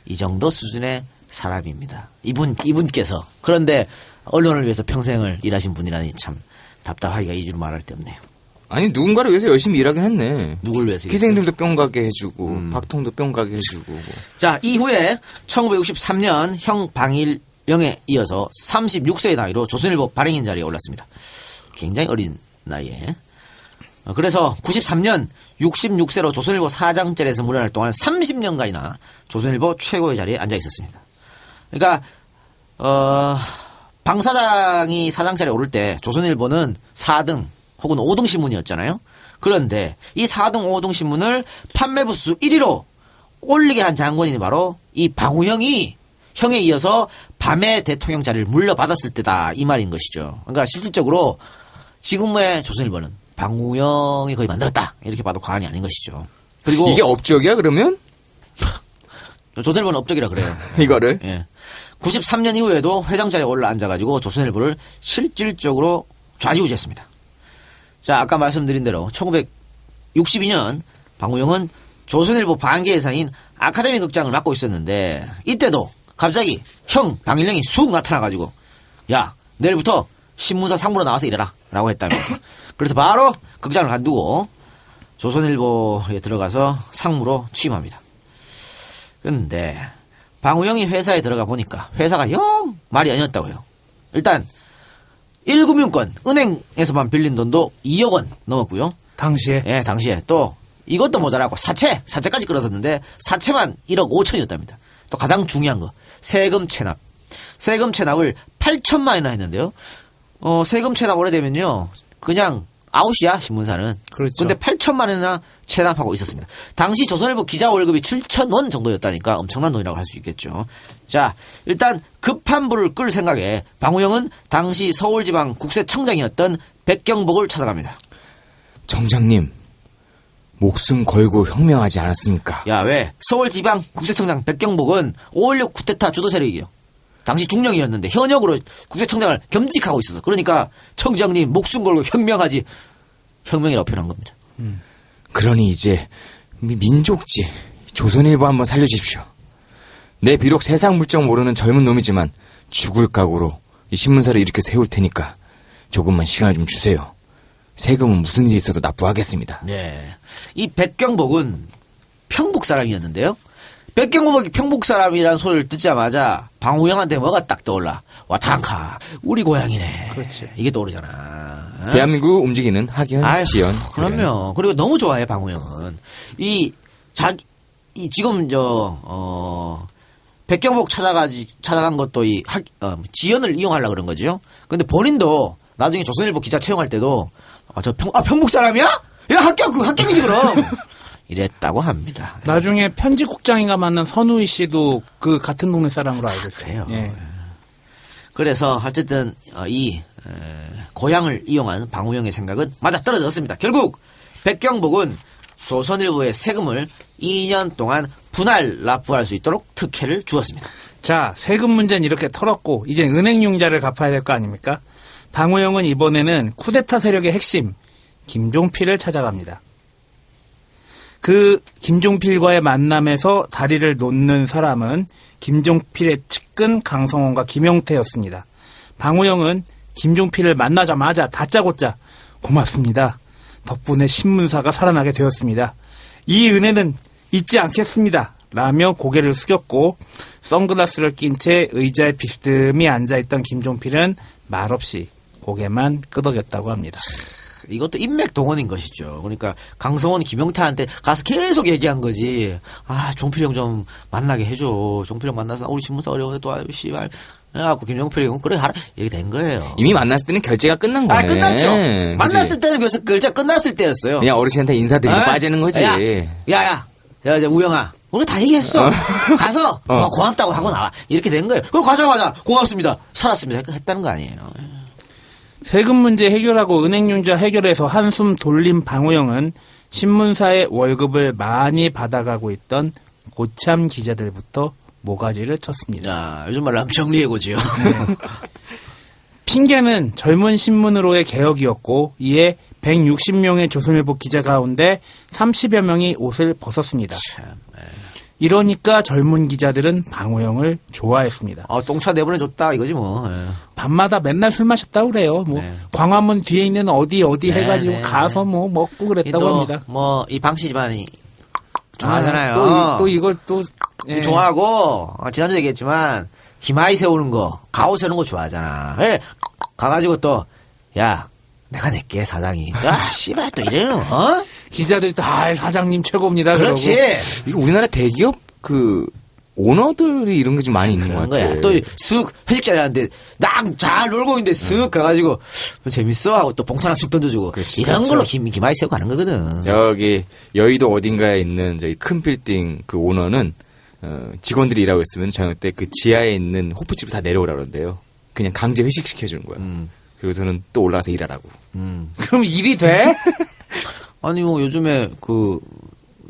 이 정도 수준의 사람입니다. 이분께서. 그런데 언론을 위해서 평생을 일하신 분이라니 참 답답하기가 이주로 말할 데 없네요. 아니 누군가를 위해서 열심히 일하긴 했네. 누굴 위해서? 기생들도 뿅 가게 해주고 박통도 뿅 가게 해주고. 뭐. 자, 이후에 1963년 형 방일영에 이어서 36세의 나이로 조선일보 발행인 자리에 올랐습니다. 굉장히 어린 나이에. 그래서 93년 66세로 조선일보 사장자리에서 물러날 동안 30년간이나 조선일보 최고의 자리에 앉아 있었습니다. 그러니까 방 사장이 사장 자리에 오를 때 조선일보는 4등 혹은 5등 신문이었잖아요. 그런데 이 4등, 5등 신문을 판매 부수 1위로 올리게 한 장본인이 바로 이 방우형이 형에 이어서 밤의 대통령 자리를 물려받았을 때다 이 말인 것이죠. 그러니까 실질적으로 지금의 조선일보는 방우형이 거의 만들었다 이렇게 봐도 과언이 아닌 것이죠. 그리고 이게 업적이야 그러면? 조선일보는 업적이라 그래요. 이거를? 예. 93년 이후에도 회장 자리에 올라 앉아가지고 조선일보를 실질적으로 좌지우지했습니다. 자, 아까 말씀드린 대로 1962년 방우영은 조선일보 반개 예상인 아카데미 극장을 맡고 있었는데 이때도 갑자기 형 방일영이 쑥 나타나가지고 야 내일부터 신문사 상무로 나와서 일해라 라고 했답니다. 그래서 바로 극장을 관두고 조선일보에 들어가서 상무로 취임합니다. 그런데 방우영이 회사에 들어가 보니까 회사가 영 말이 아니었다고요. 일단 1금융권 은행에서만 빌린 돈도 2억 원 넘었고요. 당시에. 예, 당시에 또 이것도 모자라고 사채까지 끌어섰는데 사채만 1억 5천이었답니다. 또 가장 중요한 거 세금 체납을 8천만 원이나 했는데요. 세금 체납 오래되면요 그냥 아웃이야 신문사는. 그렇죠. 근데 8천만 원이나 체납하고 있었습니다. 당시 조선일보 기자 월급이 7천 원 정도였다니까 엄청난 돈이라고 할 수 있겠죠. 자, 일단 급한 불을 끌 생각에 방우영은 당시 서울지방 국세청장이었던 백경복을 찾아갑니다. 청장님, 목숨 걸고 혁명하지 않았습니까? 야, 왜? 서울지방 국세청장 백경복은 5.16 쿠데타 주도 세력이요. 당시 중령이었는데 현역으로 국세청장을 겸직하고 있어서 그러니까 청장님 목숨 걸고 혁명하지 혁명이라고 표현한 겁니다. 그러니 이제 민족지 조선일보 한번 살려주십시오. 내 비록 세상 물정 모르는 젊은 놈이지만 죽을 각오로 이 신문사를 이렇게 세울 테니까 조금만 시간을 좀 주세요. 세금은 무슨 일이 있어도 납부하겠습니다. 네. 이 백경복은 평북 사람이었는데요. 백경복이 평북 사람이라는 소리를 듣자마자 방우영한테 뭐가 딱 떠올라. 와탕카 우리 고향이네. 그렇지. 이게 떠오르잖아. 대한민국 움직이는 학연, 아유, 지연. 그럼요. 그리고 너무 좋아해 방우영은. 지금 백경복 찾아간 것도 지연을 이용하려고 그런 거죠. 근데 본인도 나중에 조선일보 기자 채용할 때도 평북 사람이야? 야 합격이지 그럼. 이랬다고 합니다. 나중에 편집국장인가 만난 선우희 씨도 그 같은 동네 사람으로 알고 있어요. 그래요. 예. 그래서 어쨌든 고향을 이용한 방우영의 생각은 맞아떨어졌습니다. 결국 백경복은 조선일보의 세금을 2년 동안 분할 납부할 수 있도록 특혜를 주었습니다. 자, 세금 문제는 이렇게 털었고 이제 은행융자를 갚아야 될 거 아닙니까? 방우영은 이번에는 쿠데타 세력의 핵심 김종필을 찾아갑니다. 그 김종필과의 만남에서 다리를 놓는 사람은 김종필의 측근 강성원과 김용태였습니다. 방우영은 김종필을 만나자마자 다짜고짜 고맙습니다. 덕분에 신문사가 살아나게 되었습니다. 이 은혜는 잊지 않겠습니다. 라며 고개를 숙였고 선글라스를 낀 채 의자에 비스듬히 앉아있던 김종필은 말없이 고개만 끄덕였다고 합니다. 이것도 인맥 동원인 것이죠. 그러니까 강성원 김용태한테 가서 계속 얘기한 거지. 종필이 형 좀 만나게 해줘. 종필이 형 만나서 우리 신문사 어려운데 또 씨발 그래갖고 김종필이 형 그래 하라 이렇게 된 거예요. 이미 만났을 때는 결제가 끝난 거네. 끝났죠. 그치? 만났을 때는 그래서 결제 끝났을 때였어요. 그냥 어르신한테 인사드리고 빠지는 거지. 야, 이제 우영아. 우리 다 얘기했어. 가서 고맙다고 하고 나와. 이렇게 된 거예요. 그거 가자마자 고맙습니다. 살았습니다. 했다는 거 아니에요. 세금 문제 해결하고 은행융자 해결해서 한숨 돌린 방우영은 신문사의 월급을 많이 받아가고 있던 고참 기자들부터 모가지를 쳤습니다. 자, 요즘 말로 하면 정리해고지요. 핑계는 젊은 신문으로의 개혁이었고 이에 160명의 조선일보 기자 가운데 30여 명이 옷을 벗었습니다. 이러니까 젊은 기자들은 방우영을 좋아했습니다. 똥차 내보내줬다 이거지 뭐. 예. 밤마다 맨날 술 마셨다고 그래요. 뭐 네. 광화문 뒤에 있는 어디 네, 해가지고 네, 가서 뭐 먹고 그랬다고 합니다. 뭐이 방씨 집안이 좋아하잖아요. 또 이걸 또 예. 좋아하고 지난주 얘기했지만 디마이 세우는 거, 가오 세우는 거 좋아하잖아. 예. 가가지고 또 야 내가 낼게 사장이. 씨발 또 이래요. 기자들이 다 사장님 최고입니다. 그렇지. 그러고. 이거 우리나라 대기업 그 오너들이 이런 게 좀 많이 있는 것 그런 같아요. 거야. 또 쓱 회식 자리 하는데 딱 잘 놀고 있는데 쓱 가가지고 재밌어 하고 또 봉투 하나 쑥 던져주고 그렇지, 이런 그렇죠. 걸로 기마이 세우고 가는 거거든. 저기 여의도 어딘가에 있는 저기 큰 빌딩 그 오너는 직원들이 일하고 있으면 저녁 때 그 지하에 있는 호프집을 다 내려오라 그런대요. 그냥 강제 회식 시켜주는 거야. 그리고서는 또 올라가서 일하라고. 그럼 일이 돼? 아니 뭐 요즘에 그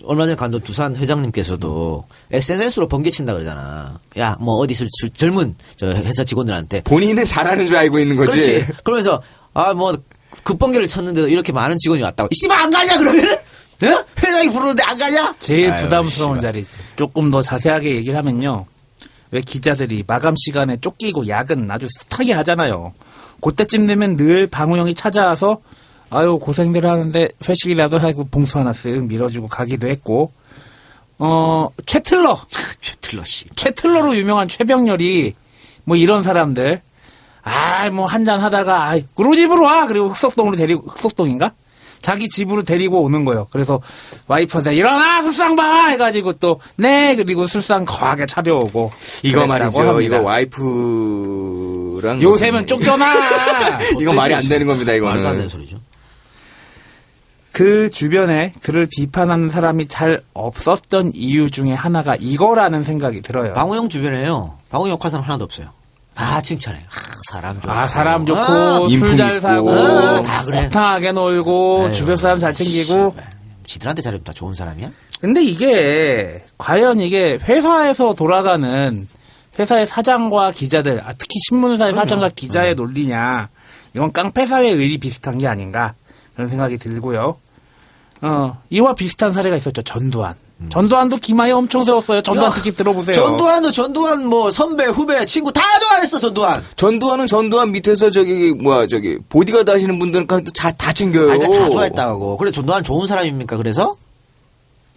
얼마 전에 간던 두산 회장님께서도 SNS로 번개친다 그러잖아. 야 뭐 어디 젊은 저 회사 직원들한테 본인은 잘하는 줄 알고 있는 거지. 그렇지. 그러면서 뭐 급번개를 쳤는데도 이렇게 많은 직원이 왔다고. 씨발 안 가냐 그러면은? 예? 회장이 부르는데 안 가냐? 제일 아유, 부담스러운 씨발. 자리. 조금 더 자세하게 얘기를 하면요. 왜 기자들이 마감 시간에 쫓기고 야근 아주 숱하게 하잖아요. 그때쯤 되면 늘 방우영이 찾아와서 아유 고생들 하는데 회식이라도 하고 봉수 하나 쓱 밀어주고 가기도 했고 최틀러 최틀러 씨. 최틀러로 유명한 최병렬이 뭐 이런 사람들 뭐 한잔 하다가 우리 집으로 와 그리고 흑석동인가 자기 집으로 데리고 오는 거예요. 그래서 와이프한테 일어나 술상 봐 해가지고 또 네 그리고 술상 거하게 차려오고 이거 그랬다고 말이죠. 합니다. 이거 와이프랑 요새면 쫓겨나. 이거 말이 안 되는 겁니다. 말도 안 되는 이거는. 소리죠. 그 주변에 그를 비판하는 사람이 잘 없었던 이유 중에 하나가 이거라는 생각이 들어요. 방우영 주변에요. 방우영 욕할 사람 하나도 없어요. 다 칭찬해. 사람 좋고. 사람 좋고 술 인품 잘 있고. 사고 다 그래. 호탕하게 놀고 에휴, 주변 사람 잘 챙기고. 지들한테 잘하면 다 좋은 사람이야? 근데 이게 과연 이게 회사에서 돌아가는 회사의 사장과 기자들, 특히 신문사의 사장과 기자의 논리냐? 이건 깡패 사회의 의리 비슷한 게 아닌가 그런 생각이 들고요. 이와 비슷한 사례가 있었죠. 전두환. 전두환도 기마에 엄청 세웠어요. 전두환 특집 들어보세요. 전두환 뭐 선배, 후배, 친구 다 좋아했어 전두환. 전두환은 전두환 밑에서 저기 보디가드 하시는 분들은 다 챙겨요. 아니, 다 좋아했다고. 그래 전두환 좋은 사람입니까? 그래서?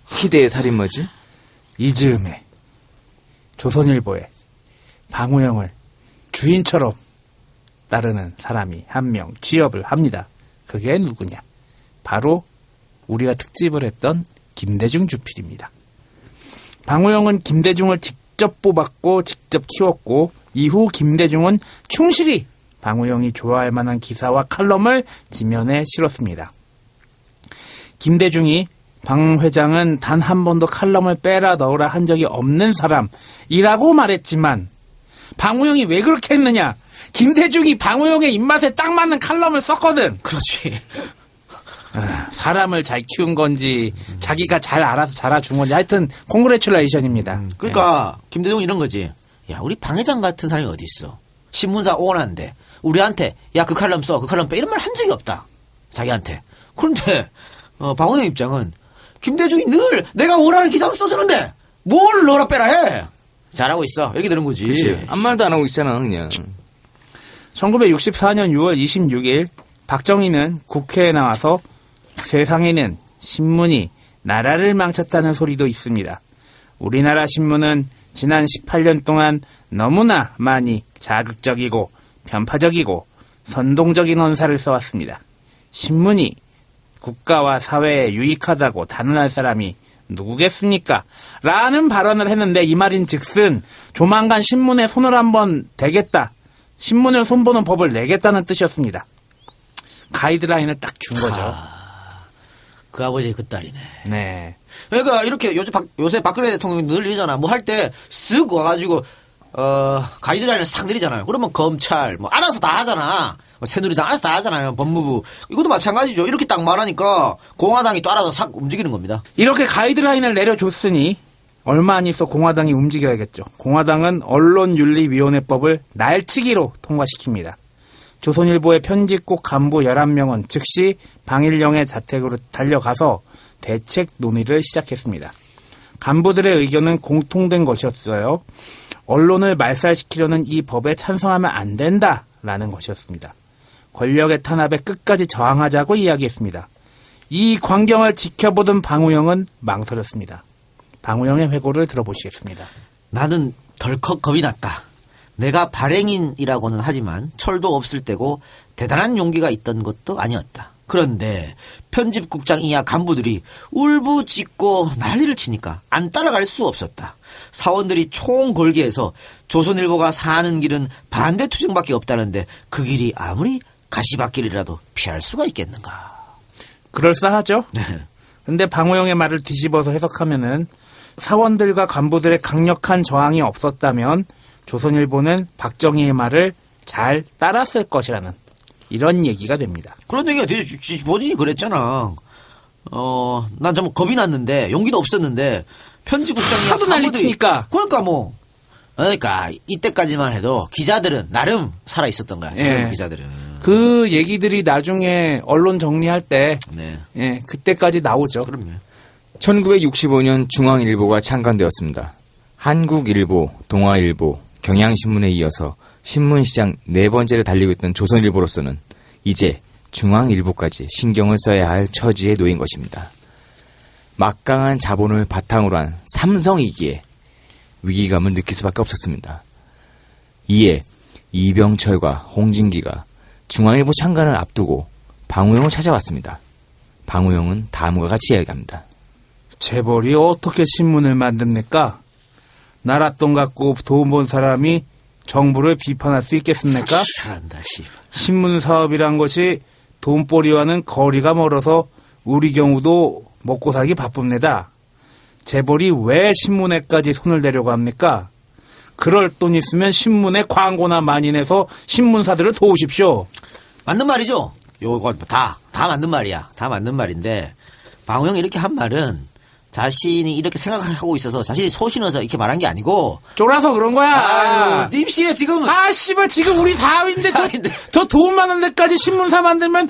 희대의 살인마지? 이즈음에 조선일보에 방우영을 주인처럼 따르는 사람이 한 명 취업을 합니다. 그게 누구냐? 바로 우리가 특집을 했던 김대중 주필입니다. 방우영은 김대중을 직접 뽑았고 직접 키웠고 이후 김대중은 충실히 방우영이 좋아할 만한 기사와 칼럼을 지면에 실었습니다. 김대중이 방 회장은 단 한 번도 칼럼을 빼라 넣으라 한 적이 없는 사람이라고 말했지만 방우영이 왜 그렇게 했느냐? 김대중이 방우영의 입맛에 딱 맞는 칼럼을 썼거든. 그렇지. 사람을 잘 키운 건지 자기가 잘 알아서 자라준 건지 하여튼 콩그레츄레이션입니다. 그러니까 김대중 이런 거지. 야 우리 방 회장 같은 사람이 어디 있어? 신문사 오너인데 우리한테 야 그 칼럼 써, 그 칼럼 빼 이런 말 한 적이 없다. 자기한테. 그런데 방우영 입장은 김대중이 늘 내가 원하는 기사를 써주는데 뭘 넣어라 빼라 해. 잘하고 있어. 이렇게 되는 거지. 그치. 아무 말도 안 하고 있잖아 그냥. 1964년 6월 26일 박정희는 국회에 나와서 세상에는 신문이 나라를 망쳤다는 소리도 있습니다. 우리나라 신문은 지난 18년 동안 너무나 많이 자극적이고 편파적이고 선동적인 언사를 써왔습니다. 신문이 국가와 사회에 유익하다고 단언할 사람이 누구겠습니까? 라는 발언을 했는데 이 말인 즉슨 조만간 신문에 손을 한번 대겠다. 신문을 손보는 법을 내겠다는 뜻이었습니다. 가이드라인을 딱 준 거죠. 그 아버지 그 딸이네. 네. 그러니까 이렇게 요새 박근혜 대통령이 늘 이러잖아. 뭐 할 때 쓱 와가지고 가이드라인을 싹 내리잖아요. 그러면 검찰 뭐 알아서 다 하잖아. 새누리당 알아서 다 하잖아요. 법무부 이것도 마찬가지죠. 이렇게 딱 말하니까 공화당이 또 알아서 싹 움직이는 겁니다. 이렇게 가이드라인을 내려줬으니 얼마 안 있어 공화당이 움직여야겠죠. 공화당은 언론윤리위원회법을 날치기로 통과시킵니다. 조선일보의 편집국 간부 11명은 즉시 방일영의 자택으로 달려가서 대책 논의를 시작했습니다. 간부들의 의견은 공통된 것이었어요. 언론을 말살시키려는 이 법에 찬성하면 안 된다라는 것이었습니다. 권력의 탄압에 끝까지 저항하자고 이야기했습니다. 이 광경을 지켜보던 방우영은 망설였습니다. 방우영의 회고를 들어보시겠습니다. 나는 덜컥 겁이 났다. 내가 발행인이라고는 하지만 철도 없을 때고 대단한 용기가 있던 것도 아니었다. 그런데 편집국장 이하 간부들이 울부짖고 난리를 치니까 안 따라갈 수 없었다. 사원들이 총궐기해서 조선일보가 사는 길은 반대 투쟁밖에 없다는데 그 길이 아무리 가시밭길이라도 피할 수가 있겠는가. 그럴싸하죠? 근데 방우영의 말을 뒤집어서 해석하면은 사원들과 간부들의 강력한 저항이 없었다면 조선일보는 박정희의 말을 잘 따랐을 것이라는 이런 얘기가 됩니다. 그런 얘기가 되게 본인이 그랬잖아. 난 정말 겁이 났는데 용기도 없었는데 편집국장이 하도 난리치니까. 그러니까 이때까지만 해도 기자들은 나름 살아 있었던 거야. 예. 기자들은. 그 얘기들이 나중에 언론 정리할 때 네. 예, 그때까지 나오죠. 그럼요. 1965년 중앙일보가 창간되었습니다. 한국일보, 동아일보, 경향신문에 이어서 신문시장 4번째를 달리고 있던 조선일보로서는 이제 중앙일보까지 신경을 써야 할 처지에 놓인 것입니다. 막강한 자본을 바탕으로 한 삼성이기에 위기감을 느낄 수밖에 없었습니다. 이에 이병철과 홍진기가 중앙일보 창간을 앞두고 방우영을 찾아왔습니다. 방우영은 다음과 같이 이야기합니다. 재벌이 어떻게 신문을 만듭니까? 나랏돈 갖고 돈 본 사람이 정부를 비판할 수 있겠습니까? 잘한다, 씨. 신문 사업이란 것이 돈벌이와는 거리가 멀어서 우리 경우도 먹고 살기 바쁩니다. 재벌이 왜 신문에까지 손을 대려고 합니까? 그럴 돈 있으면 신문에 광고나 많이 내서 신문사들을 도우십시오. 맞는 말이죠. 요거 다 맞는 말이야. 다 맞는 말인데 방우영이 이렇게 한 말은 자신이 이렇게 생각하고 있어서 자신이 소신어서 이렇게 말한 게 아니고 쫄아서 그런 거야. 아유, 님씨에 지금 씨발 지금 우리 사위인데 사위인데. 저 돈 많은 데까지 신문사 만들면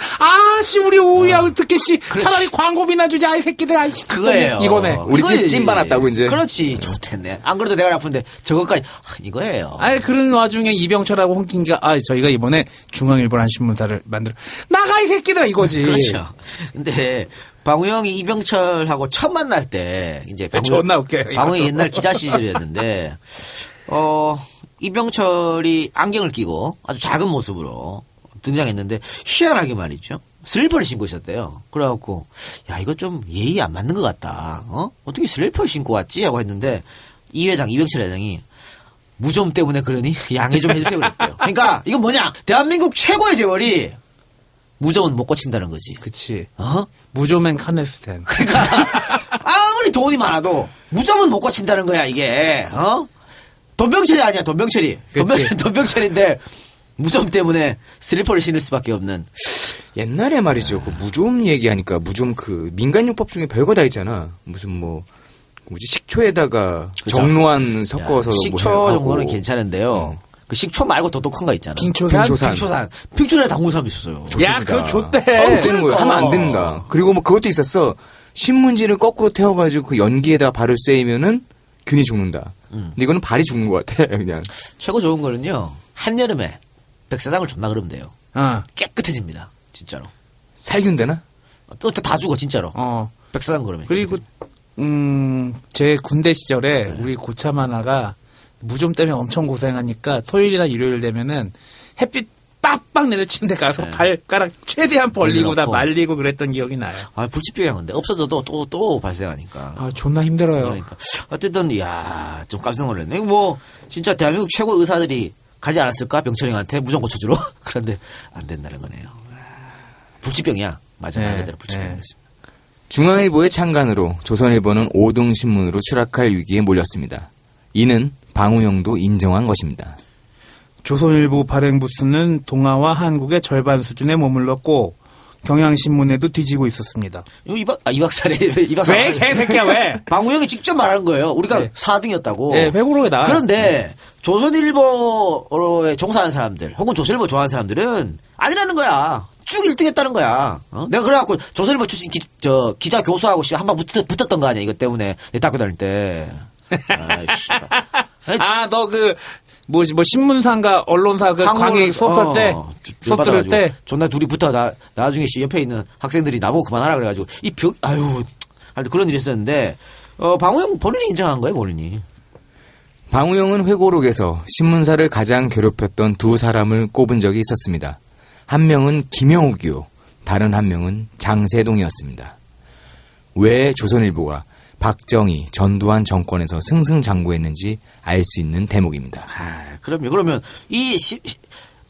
씨 우리 오우야 어떻게 씨 차라리 광고비나 주자 이 새끼들 아이씨 그거예요. 이거네. 우리 이거지. 찜 받았다고 이제. 그렇지. 좋댔네. 안 그래도 내가 아픈데 저것까지 이거예요. 그런 와중에 이병철하고 홍진기가 저희가 이번에 중앙일보라는 신문사를 만들어 나가 이 새끼들아 이거지. 그렇죠. 근데 방우영이 이병철하고 처음 만날 때 이제 존나 웃겨요, 방우영이 이것도. 옛날 기자 시절이었는데 이병철이 안경을 끼고 아주 작은 모습으로 등장했는데 희한하게 말이죠. 슬리퍼를 신고 있었대요. 그래갖고 야 이거 좀 예의 안 맞는 것 같다. 어떻게 슬리퍼를 신고 왔지? 하고 했는데 이 회장 이병철 회장이 무좀 때문에 그러니 양해 좀 해주세요 그랬대요. 그러니까 이건 뭐냐? 대한민국 최고의 재벌이 무좀은 못 고친다는 거지. 그치. 어? 무조맨 카네스텐. 그러니까 아무리 돈이 많아도 무좀은 못 고친다는 거야 이게. 돈병철이 아니야 돈병철이. 그치. 돈병철인데 무좀 때문에 슬리퍼를 신을 수밖에 없는. 옛날에 말이죠. 그 무좀 얘기하니까 무좀 그 민간요법 중에 별거 다 있잖아. 무슨 뭐지 식초에다가 그쵸. 정로안 섞어서 식초 뭐 하고. 정도는 괜찮은데요. 그 식초 말고 더 독한 거 있잖아. 빙초산. 빙초산에 담근 사람도 있었어요. 야 그거 줬대. 되는 거예요. 하면 안 된다. 그리고 뭐 그것도 있었어. 신문지를 거꾸로 태워가지고 그 연기에다가 발을 쐬이면은 균이 죽는다. 근데 이거는 발이 죽는 것 같아 그냥. 최고 좋은 거는요. 한여름에 백사장을 존나 그러면 돼요. 깨끗해집니다. 진짜로. 살균 되나? 또 다 죽어 진짜로. 백사장 그러면. 그리고 제 군대 시절에 우리 고참 하나가 무좀 때문에 엄청 고생하니까 토요일이나 일요일 되면은 햇빛 빡빡 내려치는 데 가서 발가락 최대한 벌리고 다 벌려놓고. 말리고 그랬던 기억이 나요. 불치병이야 근데 없어져도 또 발생하니까. 존나 힘들어요. 그러니까 어쨌든 이야 좀 깜짝 놀랐네. 뭐 진짜 대한민국 최고 의사들이 가지 않았을까 병철형한테 무좀 고쳐주러. 그런데 안 된다는 거네요. 불치병이야. 맞아 말 그대로 불치병이었습니다. 중앙일보의 창간으로 조선일보는 5등 신문으로 추락할 위기에 몰렸습니다. 이는 방우영도 인정한 것입니다. 조선일보 발행 부수는 동아와 한국의 절반 수준에 머물렀고 경향신문에도 뒤지고 있었습니다. 이 박사래. 이 박사. 왜 개새끼야 왜? 방우영이 직접 말한 거예요. 우리가 네. 4등이었다고. 네, 회고록에 나와요. 그런데 조선일보에 종사하는 사람들 혹은 조선일보 좋아하는 사람들은 아니라는 거야. 쭉 1등 했다는 거야. 내가 그래갖고 조선일보 출신 기자 교수하고 한방 붙었던 거 아니야. 이것 때문에 내 대학교 다닐 때. 아이씨. 아, 너 뭐 신문사인가 언론사 그 강의 수업할 때 수업 들을 때 존나 둘이 붙어 나중에 옆에 있는 학생들이 나보고 그만하라 그래가지고 아유 그런 일이 있었는데 방우영 본인이 인정한 거예요 본인이. 방우영은 회고록에서 신문사를 가장 괴롭혔던 두 사람을 꼽은 적이 있었습니다. 한 명은 김영욱이요. 다른 한 명은 장세동이었습니다. 왜 조선일보가 박정희, 전두환 정권에서 승승장구했는지 알 수 있는 대목입니다. 그럼요. 그러면 이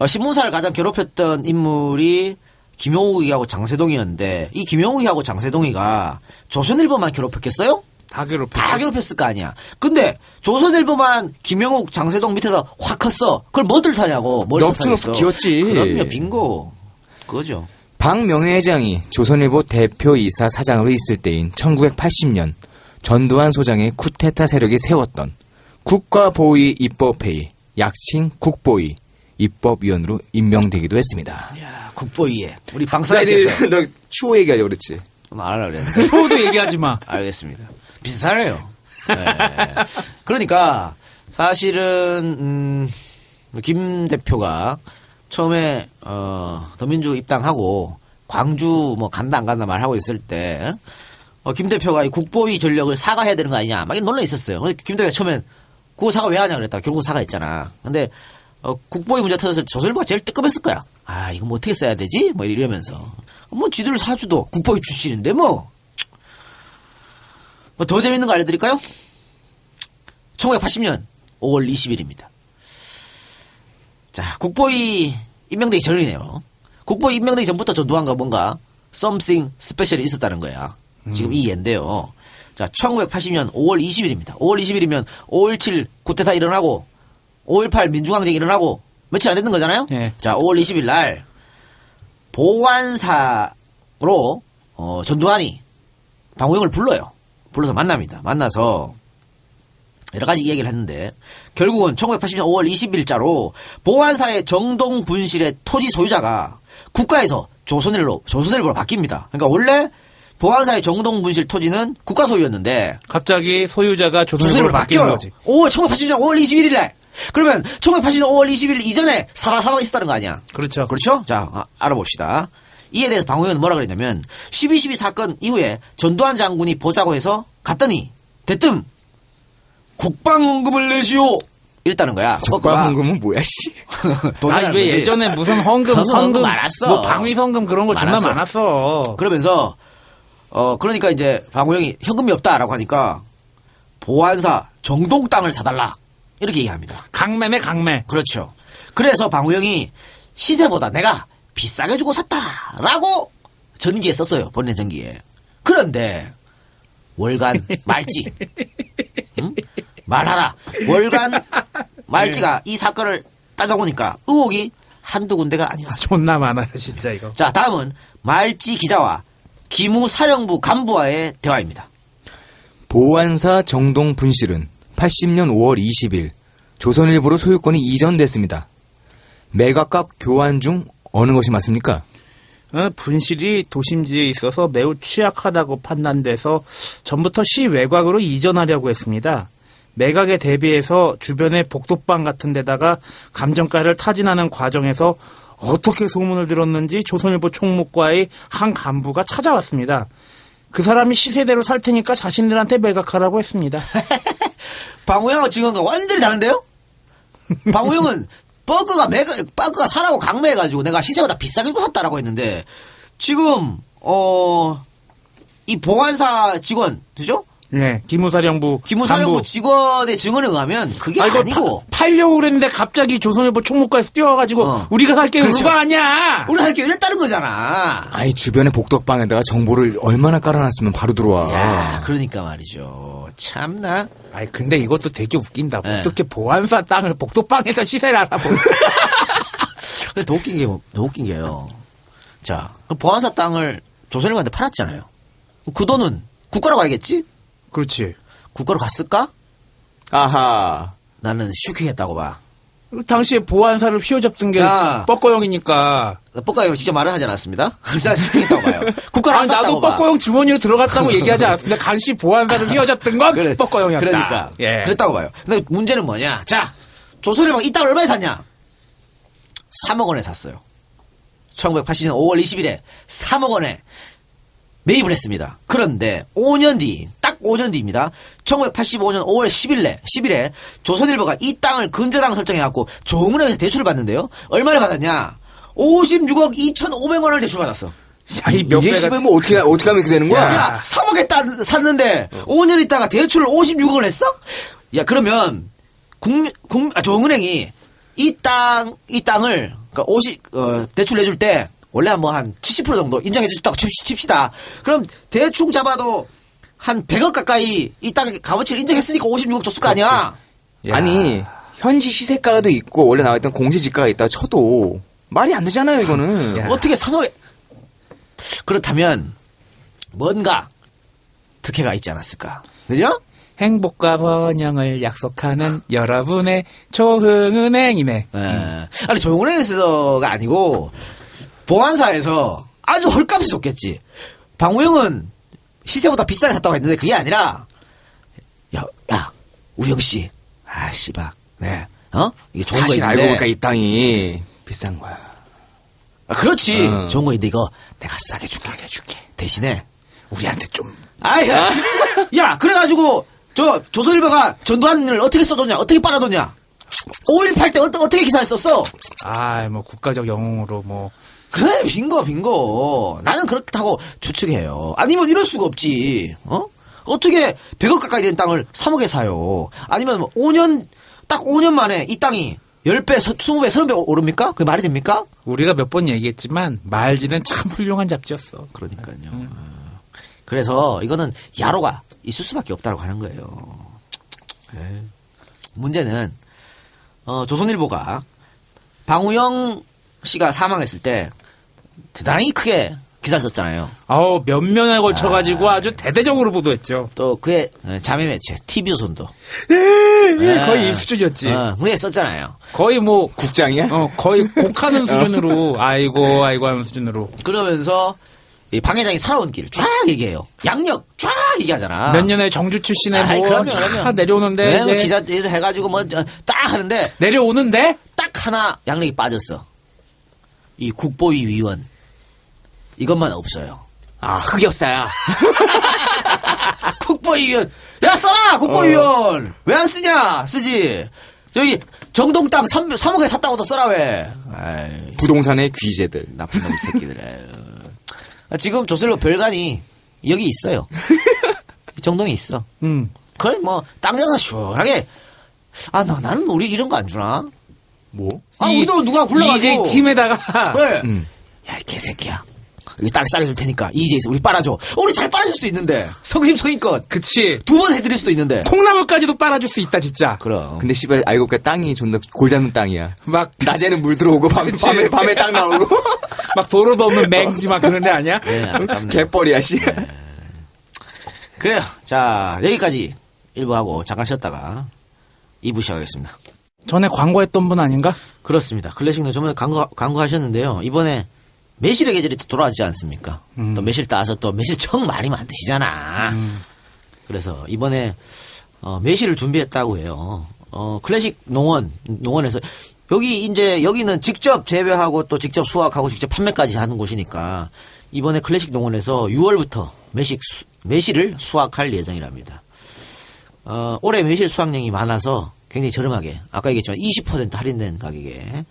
신문사를 가장 괴롭혔던 인물이 김용욱이하고 장세동이었는데 이 김용욱이하고 장세동이가 조선일보만 괴롭혔겠어요? 다 괴롭혔죠. 다 괴롭혔을 거 아니야. 근데 조선일보만 김영욱, 장세동 밑에서 확 컸어. 그걸 뭐 탓하냐고. 뭘 탓하겠어. 기었지. 그럼요. 빙고. 그거죠. 박명회 회장이 조선일보 대표이사 사장으로 있을 때인 1980년 전두환 소장의 쿠데타 세력이 세웠던 국가보위 입법회의, 약칭 국보위 입법위원으로 임명되기도 했습니다. 야, 국보위에 우리 방사님께서 너 추호 얘기하려고 그랬지? 좀 안 하려고 그랬는데. 추호도 얘기하지 마. 알겠습니다. 비슷하네요. 네. 그러니까 사실은 김 대표가 처음에 더민주 입당하고 광주 뭐 간다 안 간다 말하고 있을 때 김 대표가 이 국보위 전력을 사과해야 되는 거 아니냐 막 이런 논란이 있었어요. 근데 김 대표가 처음엔 그거 사과 왜 하냐 그랬다. 결국 사과했잖아. 근데 국보위 문제 터졌을 때 조선일보가 제일 뜨끔했을 거야. 아 이거 뭐 어떻게 써야 되지? 뭐 이러면서 뭐 지들 사주도 국보위 출신인데 뭐 더 재밌는 거 알려드릴까요? 1980년 5월 20일입니다. 자, 국보위 임명되기 전이네요. 국보위 임명되기 전부터 전두환과 뭔가 something special이 있었다는 거야. 지금 이 예인데요. 자, 1980년 5월 20일입니다. 5월 20일이면 5.17 쿠데타 일어나고 5.18 민중항쟁 일어나고 며칠 안 됐는 거잖아요. 네. 자, 5월 20일 날 보관사로 전두환이 방우영을 불러서 만납니다. 만나서 여러 가지 이야기를 했는데 결국은 1980년 5월 20일자로 보안사의 정동 분실의 토지 소유자가 국가에서 조선일보로 바뀝니다. 그러니까 원래 보안사의 정동 분실 토지는 국가 소유였는데 갑자기 소유자가 조선일보로 바뀌는 거지. 1980년 5월 21일 날. 그러면 1980년 5월 20일 이전에 사망이 있었다는 거 아니야? 그렇죠. 그렇죠? 자, 알아봅시다. 이에 대해서 방우영은 뭐라 그랬냐면 12.12 사건 이후에 전두환 장군이 보자고 해서 갔더니 대뜸 국방헌금을 내시오 이랬다는 거야. 국방헌금은 뭐야 씨. 아니 왜 예전에 무슨 헌금, 성금, 많았어. 뭐 방위성금 그런 거 존나 많았어. 그러면서 그러니까 이제 방우영이 현금이 없다라고 하니까 보안사 정동 땅을 사달라 이렇게 얘기합니다. 강매네 강매. 그렇죠. 그래서 방우영이 시세보다 내가 비싸게 주고 샀다라고 전기에 썼어요. 본인 전기에. 그런데 월간 말지 응? 말하라. 월간 말지가 이 사건을 따져보니까 의혹이 한두 군데가 아니었어요. 존나 많아 진짜 이거. 자, 다음은 말지 기자와 기무 사령부 간부와의 대화입니다. 보안사 정동 분실은 80년 5월 20일 조선일보로 소유권이 이전됐습니다. 매각과 교환 중 어느 것이 맞습니까? 분실이 도심지에 있어서 매우 취약하다고 판단돼서 전부터 시 외곽으로 이전하려고 했습니다. 매각에 대비해서 주변의 복도방 같은 데다가 감정가를 타진하는 과정에서 어떻게 소문을 들었는지 조선일보 총무과의 한 간부가 찾아왔습니다. 그 사람이 시세대로 살 테니까 자신들한테 매각하라고 했습니다. 방우영하고 지금과 완전히 다른데요? 방우영은 버그가 사라고 강매해가지고 내가 시세보다 비싸게 주고 샀다라고 했는데 지금 이 보안사 직원 그죠? 네, 기무사령부 간부. 직원의 증언에 의하면 그게 아니고 팔려고 그랬는데 갑자기 조선일보 총무과에서 뛰어와가지고 우리가 살게 그렇죠. 그거 아니야. 우리 할 게 이랬다는 거잖아. 아이 주변의 복덕방에다가 정보를 얼마나 깔아놨으면 바로 들어와. 야, 그러니까 말이죠. 참나. 아이 근데 이것도 되게 웃긴다. 네. 어떻게 보안사 땅을 복도방에다 시세를 알아보고. 근데 더 웃긴 게요. 자, 그 보안사 땅을 조선일보한테 팔았잖아요. 그 돈은 국가로 가야겠지? 그렇지. 국가로 갔을까? 아하. 나는 슈킹했다고 봐. 당시에 보안사를 휘어잡던 게 자. 뻐꺼형이니까. 뻑가형 직접 말을 하지 않았습니다. 그래서 슈킹했다고 봐요. 국가로 안 아니, 갔다고 나도 봐. 뻐꺼형 주머니로 들어갔다고 얘기하지 않았습니다. 간시 보안사를 휘어잡던 건 그래, 뻐꺼형이었다. 그러니까. 예. 그랬다고 봐요. 근데 문제는 뭐냐? 자, 조선일보가 이 땅을 얼마에 샀냐? 3억 원에 샀어요. 1980년 5월 20일에 3억 원에 매입을 했습니다. 그런데 5년 뒤, 딱 5년 뒤입니다. 1985년 5월 10일에 조선일보가 이 땅을 근저당 설정해갖고 조흥은행에서 대출을 받는데요. 얼마를 받았냐? 56억 2,500만 원을 대출받았어. 야, 이 몇 이게 배가 씨발 뭐 어떻게 하면 이렇게 되는 거야? 야, 3억에 샀는데 5년 있다가 대출을 56억을 했어? 야, 그러면 조흥은행이 이 땅을 그러니까 대출 내줄 때 원래 한 70% 정도 인정해 줬다고 칩시다. 그럼 대충 잡아도 한 100억 가까이 이 땅의 값어치를 인정했으니까 56억 줬을 거 아니야. 야. 아니 현지 시세가도 있고 원래 나와있던 공시지가가 있다 쳐도 말이 안 되잖아요 이거는. 야. 어떻게 3억에 그렇다면 뭔가 특혜가 있지 않았을까? 그죠? 행복과 번영을 약속하는 여러분의 조흥은행이네. 예. 아니 조흥은행에서가 아니고 보안사에서 아주 헐값에 줬겠지. 방우영은 시세보다 비싸게 샀다고 했는데 그게 아니라 야 우영 씨, 씨발, 네, 이게 좋은 거 사실 있는데. 알고 보니까 이 땅이 비싼 거야. 그렇지. 어. 좋은 거 있는데 이거 내가 싸게 줄게. 대신에 우리한테 좀. 야, 그래가지고 조선일보가 전두환을 어떻게 써줬냐, 어떻게 빨아줬냐. 5.18 때 어떻게 기사를 썼어? 뭐 국가적 영웅으로 뭐. 그래, 빙고. 나는 그렇다고 추측해요. 아니면 이럴 수가 없지. 어떻게 100억 가까이 된 땅을 3억에 사요? 아니면 뭐 5년 만에 이 땅이 10배, 20배, 30배 오릅니까? 그게 말이 됩니까? 우리가 몇 번 얘기했지만 말지는 참 훌륭한 잡지였어. 그러니까요. 그래서 이거는 야로가 있을 수밖에 없다고 하는 거예요. 문제는 조선일보가 방우영 씨가 사망했을 때 대단히 크게 기사를 썼잖아요. 몇 면에 걸쳐가지고 아주 대대적으로 보도했죠. 또 그의 자매 매체 TV조선도 거의 이 수준이었지. 그게 썼잖아요. 거의 뭐 국장이야? 거의 곡하는 수준으로 아이고 하는 수준으로. 그러면서 이 방 회장이 살아온 길 쫙 얘기해요. 양력 쫙 얘기하잖아. 몇 년에 정주 출신에 뭐 그러면 내려오는데 뭐 이제 기자 일을 해가지고 뭐 딱 하는데 내려오는데 딱 하나 양력이 빠졌어. 이 국보위 위원 이것만 없어요. 흑역사야. 국보위 위원 야 써라 국보위 위원 왜 안 쓰냐 쓰지. 저기 정동 땅 3억에 샀다고도 써라 왜. 아이, 부동산의 귀재들. 나쁜 놈 새끼들. 지금 조선일보 별관이 여기 있어요. 정동에 있어. 그래 뭐 땅 장사 시원하게. 나는 우리 이런 거 안 주나? 뭐? 우리도 누가 불러가지고 이제 팀에다가 그래. 야, 이 개새끼야. 여기 땅 싸게 줄 테니까 이제에서 우리 빨아줘. 우리 잘 빨아줄 수 있는데 성심성의껏 그치 2번 해드릴 수도 있는데. 콩나물까지도 빨아줄 수 있다 진짜. 그럼. 근데 씨발 알고 보니까 땅이 존나 골 잡는 땅이야. 막 낮에는 물 들어오고 밤에 땅 나오고. 막 도로도 없는 맹지 막 그런 데 아니야? 네, 아깝네. 개뻘이야 씨. 그래요. 자, 여기까지 1부 하고 잠깐 쉬었다가 2부 시작하겠습니다. 전에 광고했던 분 아닌가? 그렇습니다. 클래식노 저번에 광고하셨는데요. 이번에 매실의 계절이 또 돌아오지 않습니까? 또 매실 따서 또 매실 청 많이 만드시잖아. 그래서 이번에 매실을 준비했다고 해요. 클래식 농원에서 여기는 직접 재배하고 또 직접 수확하고 직접 판매까지 하는 곳이니까 이번에 클래식 농원에서 6월부터 매실을 수확할 예정이랍니다. 올해 매실 수확량이 많아서 굉장히 저렴하게 아까 얘기했지만 20% 할인된 가격에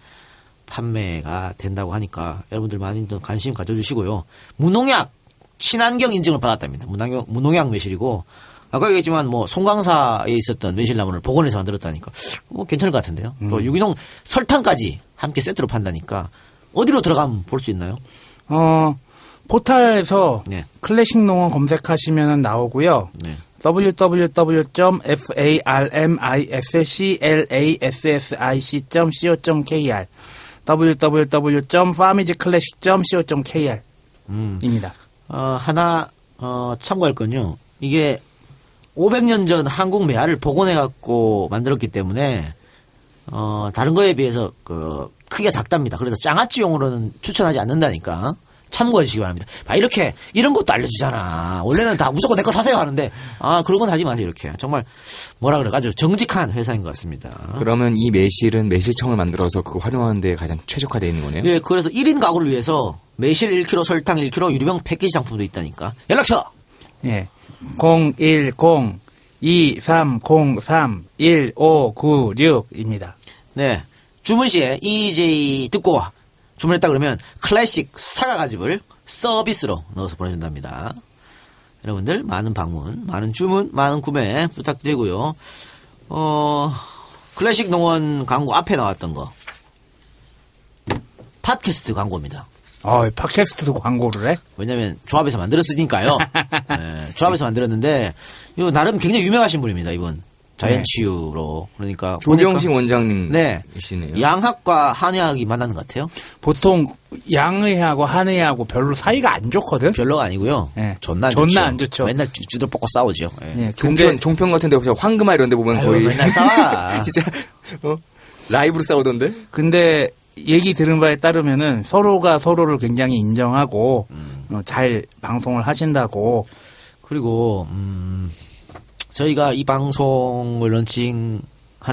판매가 된다고 하니까 여러분들 많이 더 관심 가져주시고요. 무농약 친환경 인증을 받았답니다. 무농약 매실이고 아까 얘기했지만 뭐 송강사에 있었던 매실나무를 복원해서 만들었다니까 뭐 괜찮을 것 같은데요. 또 유기농 설탕까지 함께 세트로 판다니까 어디로 들어가면 볼 수 있나요? 포탈에서 네. 클래식 농원 검색하시면 나오고요. 네. www.farmisclassic.co.kr www.farmageclassic.co.kr 입니다. 하나 참고할 건요. 이게 500년 전 한국 매화를 복원해갖고 만들었기 때문에 다른 거에 비해서 그 크기가 작답니다. 그래서 장아찌용으로는 추천하지 않는다니까 참고해 주시기 바랍니다. 이렇게 이런 것도 알려주잖아. 원래는 다 무조건 내 거 사세요 하는데 그런 건 하지 마세요. 이렇게 정말 뭐라 그래 아주 정직한 회사인 것 같습니다. 그러면 이 매실은 매실청을 만들어서 그거 활용하는 데 가장 최적화되어 있는 거네요. 예, 그래서 1인 가구를 위해서 매실 1kg, 설탕 1kg, 유리병 패키지 상품도 있다니까. 연락처. 예. 010-2303-1596입니다. 네. 주문 시에 EJ 듣고 와. 주문했다 그러면 클래식 사과가집을 서비스로 넣어서 보내준답니다. 여러분들 많은 방문, 많은 주문, 많은 구매 부탁드리고요. 클래식 농원 광고 앞에 나왔던 거 팟캐스트 광고입니다. 팟캐스트도 광고를 해? 왜냐면 조합에서 만들었으니까요. 네, 조합에서 만들었는데 이거 나름 굉장히 유명하신 분입니다. 이분 자연치유로 그러니까 조경식 보니까 원장님이시네요. 네, 양학과 한의학이 만나는 것 같아요. 보통 양의하고 한의하고 별로 사이가 안 좋거든? 별로가 아니고요. 네. 존나 존나 안 좋죠. 맨날 주들 뽑고 싸우죠. 예. 예, 근데 종편 같은 데 보면 황금아 이런 데 보면 아유, 거의 맨날 싸워. 진짜 라이브로 싸우던데. 근데 얘기 들은 바에 따르면은 서로가 서로를 굉장히 인정하고 잘 방송을 하신다고. 그리고 저희가 이 방송을 런칭하는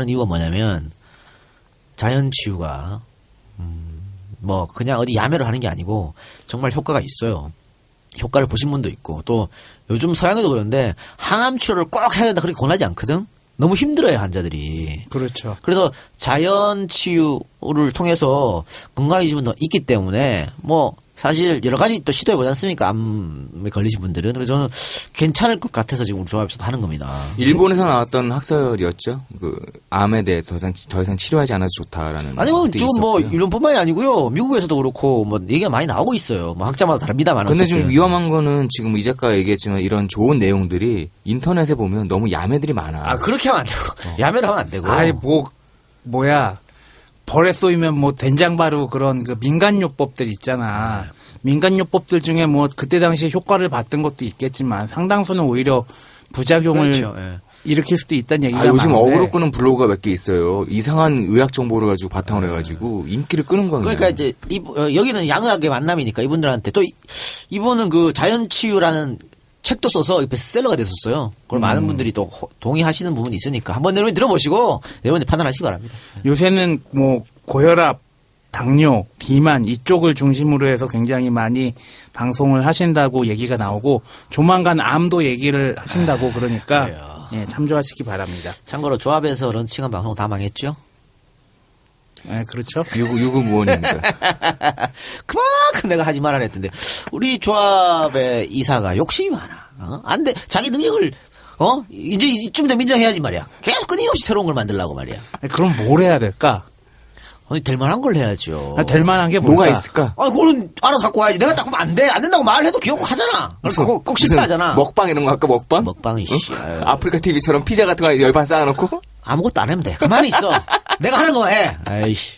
이유가 뭐냐면 자연치유가 뭐 그냥 어디 야매로 하는 게 아니고 정말 효과가 있어요. 효과를 보신 분도 있고 또 요즘 서양에도 그런데 항암 치료를 꼭 해야 된다 그렇게 권하지 않거든. 너무 힘들어요 환자들이. 그렇죠. 그래서 자연 치유를 통해서 건강해지는 분도 있기 때문에 뭐 사실 여러 가지 또 시도해보지 않습니까? 암에 걸리신 분들은. 그래서 저는 괜찮을 것 같아서 지금 우리 조합에서 하는 겁니다. 일본에서 나왔던 학설이었죠. 그 암에 대해서 더 이상 치료하지 않아도 좋다라는. 아니 뭐 것도 지금 뭐 있었고요. 일본뿐만이 아니고요. 미국에서도 그렇고 뭐 얘기가 많이 나오고 있어요. 뭐 학자마다 다릅니다만. 근데 어쨌든. 좀 위험한 거는 지금 이 작가가 얘기했지만 이런 좋은 내용들이 인터넷에 보면 너무 야매들이 많아. 그렇게 하면 안 되고 야매를 하면 안 되고. 아이 뭐야 벌에 쏘이면 뭐 된장 바르고 그런 그 민간요법들 있잖아. 민간요법들 중에 뭐 그때 당시에 효과를 봤던 것도 있겠지만 상당수는 오히려 부작용을 그렇죠. 예. 일으킬 수도 있다는 얘기가 요즘 많은데. 어그로 끄는 블로그가 몇 개 있어요. 이상한 의학 정보를 가지고 바탕으로 해가지고 인기를 끄는 거예요. 그러니까 이제 여기는 양의학의 만남이니까 이분들한테 또 이분은 그 자연치유라는 책도 써서 베스트셀러가 됐었어요. 그걸 많은 분들이 또 동의하시는 부분이 있으니까 한번 여러분 들어보시고 여러분들 판단하시기 바랍니다. 요새는 뭐 고혈압, 당뇨, 비만 이쪽을 중심으로 해서 굉장히 많이 방송을 하신다고 얘기가 나오고 조만간 암도 얘기를 하신다고 그러니까 그래요. 예, 참조하시기 바랍니다. 참고로 조합에서 런칭한 방송 다 망했죠? 예, 그렇죠. 유구무원입니다. 그만큼 내가 하지 말아라 했던데 우리 조합의 이사가 욕심이 많아. 안 돼. 자기 능력을 이제 이쯤 되면 인정해야지 말이야. 계속 끊임없이 새로운 걸 만들려고 말이야. 그럼 뭘 해야 될까? 될 만한 걸 해야죠. 될 만한 게 뭘까? 뭐가 있을까? 그거는 알아서 갖고 와야지. 내가 딱 보면 안 돼. 안 된다고 말해도 기억 하잖아. 꼭 실패하잖아. 먹방 이런 거 할까? 먹방? 먹방이 씨. 아유. 아프리카 TV처럼 피자 같은 거 열반 쌓아놓고? 아무것도 안 하면 돼. 가만히 있어. 내가 하는 거만 해. 아이씨.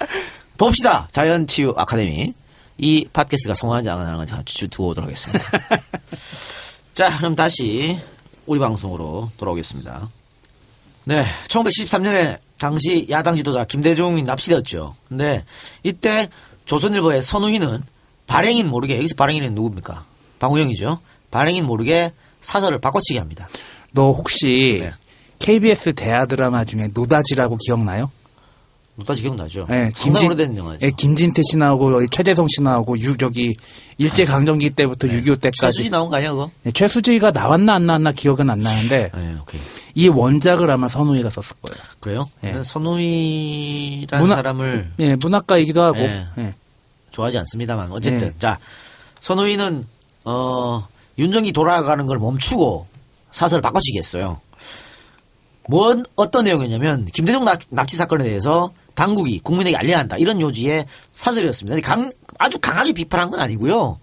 봅시다. 자연치유 아카데미. 이 팟캐스트가 성공하지 않는 건지 두고 오도록 하겠습니다. 자, 그럼 다시 우리 방송으로 돌아오겠습니다. 네, 1973년에 당시 야당 지도자 김대중이 납치되었죠. 근데 이때 조선일보의 선우희는 발행인 모르게, 여기서 발행인은 누굽니까? 방우영이죠. 발행인 모르게 사설을 바꿔치기 합니다. 너 혹시 네. KBS 대하 드라마 중에 노다지라고 기억나요? 노다지 기억나죠? 네, 상당히 오래된 영화죠. 예, 김진태 씨 나오고 최재성 씨 나오고 저기 일제 강점기 때부터 6.25 때까지 최수지 나온 거 아니야 그거? 네, 최수지가 나왔나 안 나왔나 기억은 안 나는데 네, 오케이. 이 원작을 아마 선우이가 썼을 거예요. 그래요? 네. 선우희라는 사람을 예, 문학가이기도 하고. 네. 예. 좋아하지 않습니다만 어쨌든 네. 자 선우희는 윤정기 돌아가는 걸 멈추고 사설을 바꿔치기 했어요. 어떤 내용이었냐면 김대중 납치 사건에 대해서 당국이 국민에게 알려야 한다 이런 요지의 사설이었습니다. 근데 아주 강하게 비판한 건 아니고요.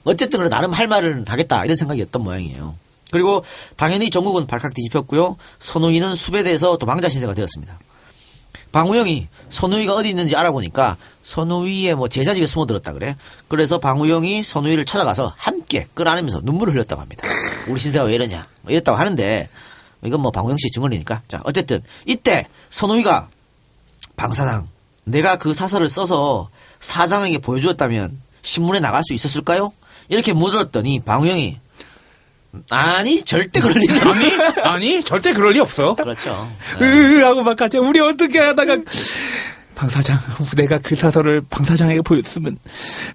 어쨌든 그래 나름 할 말을 하겠다 이런 생각이었던 모양이에요. 그리고 당연히 전국은 발칵 뒤집혔고요. 선우희는 수배돼서 도망자 신세가 되었습니다. 방우영이 선우이가 어디 있는지 알아보니까 선우이의 뭐 제자 집에 숨어들었다 그래. 그래서 방우영이 선우이를 찾아가서 함께 끌어안으면서 눈물을 흘렸다고 합니다. 우리 신세가 왜 이러냐 뭐 이랬다고 하는데 이건 뭐 방우영 씨 증언이니까. 자 어쨌든 이때 선우이가 방사장 내가 그 사설을 써서 사장에게 보여주었다면 신문에 나갈 수 있었을까요? 이렇게 물었더니 방우영이 아니 절대 그럴 일은 없어. 아니 절대 그럴 리 없어. 그렇죠. 하고 막 같이 우리 어떻게 하다가 방사장 내가 그 사설을 방사장에게 보였으면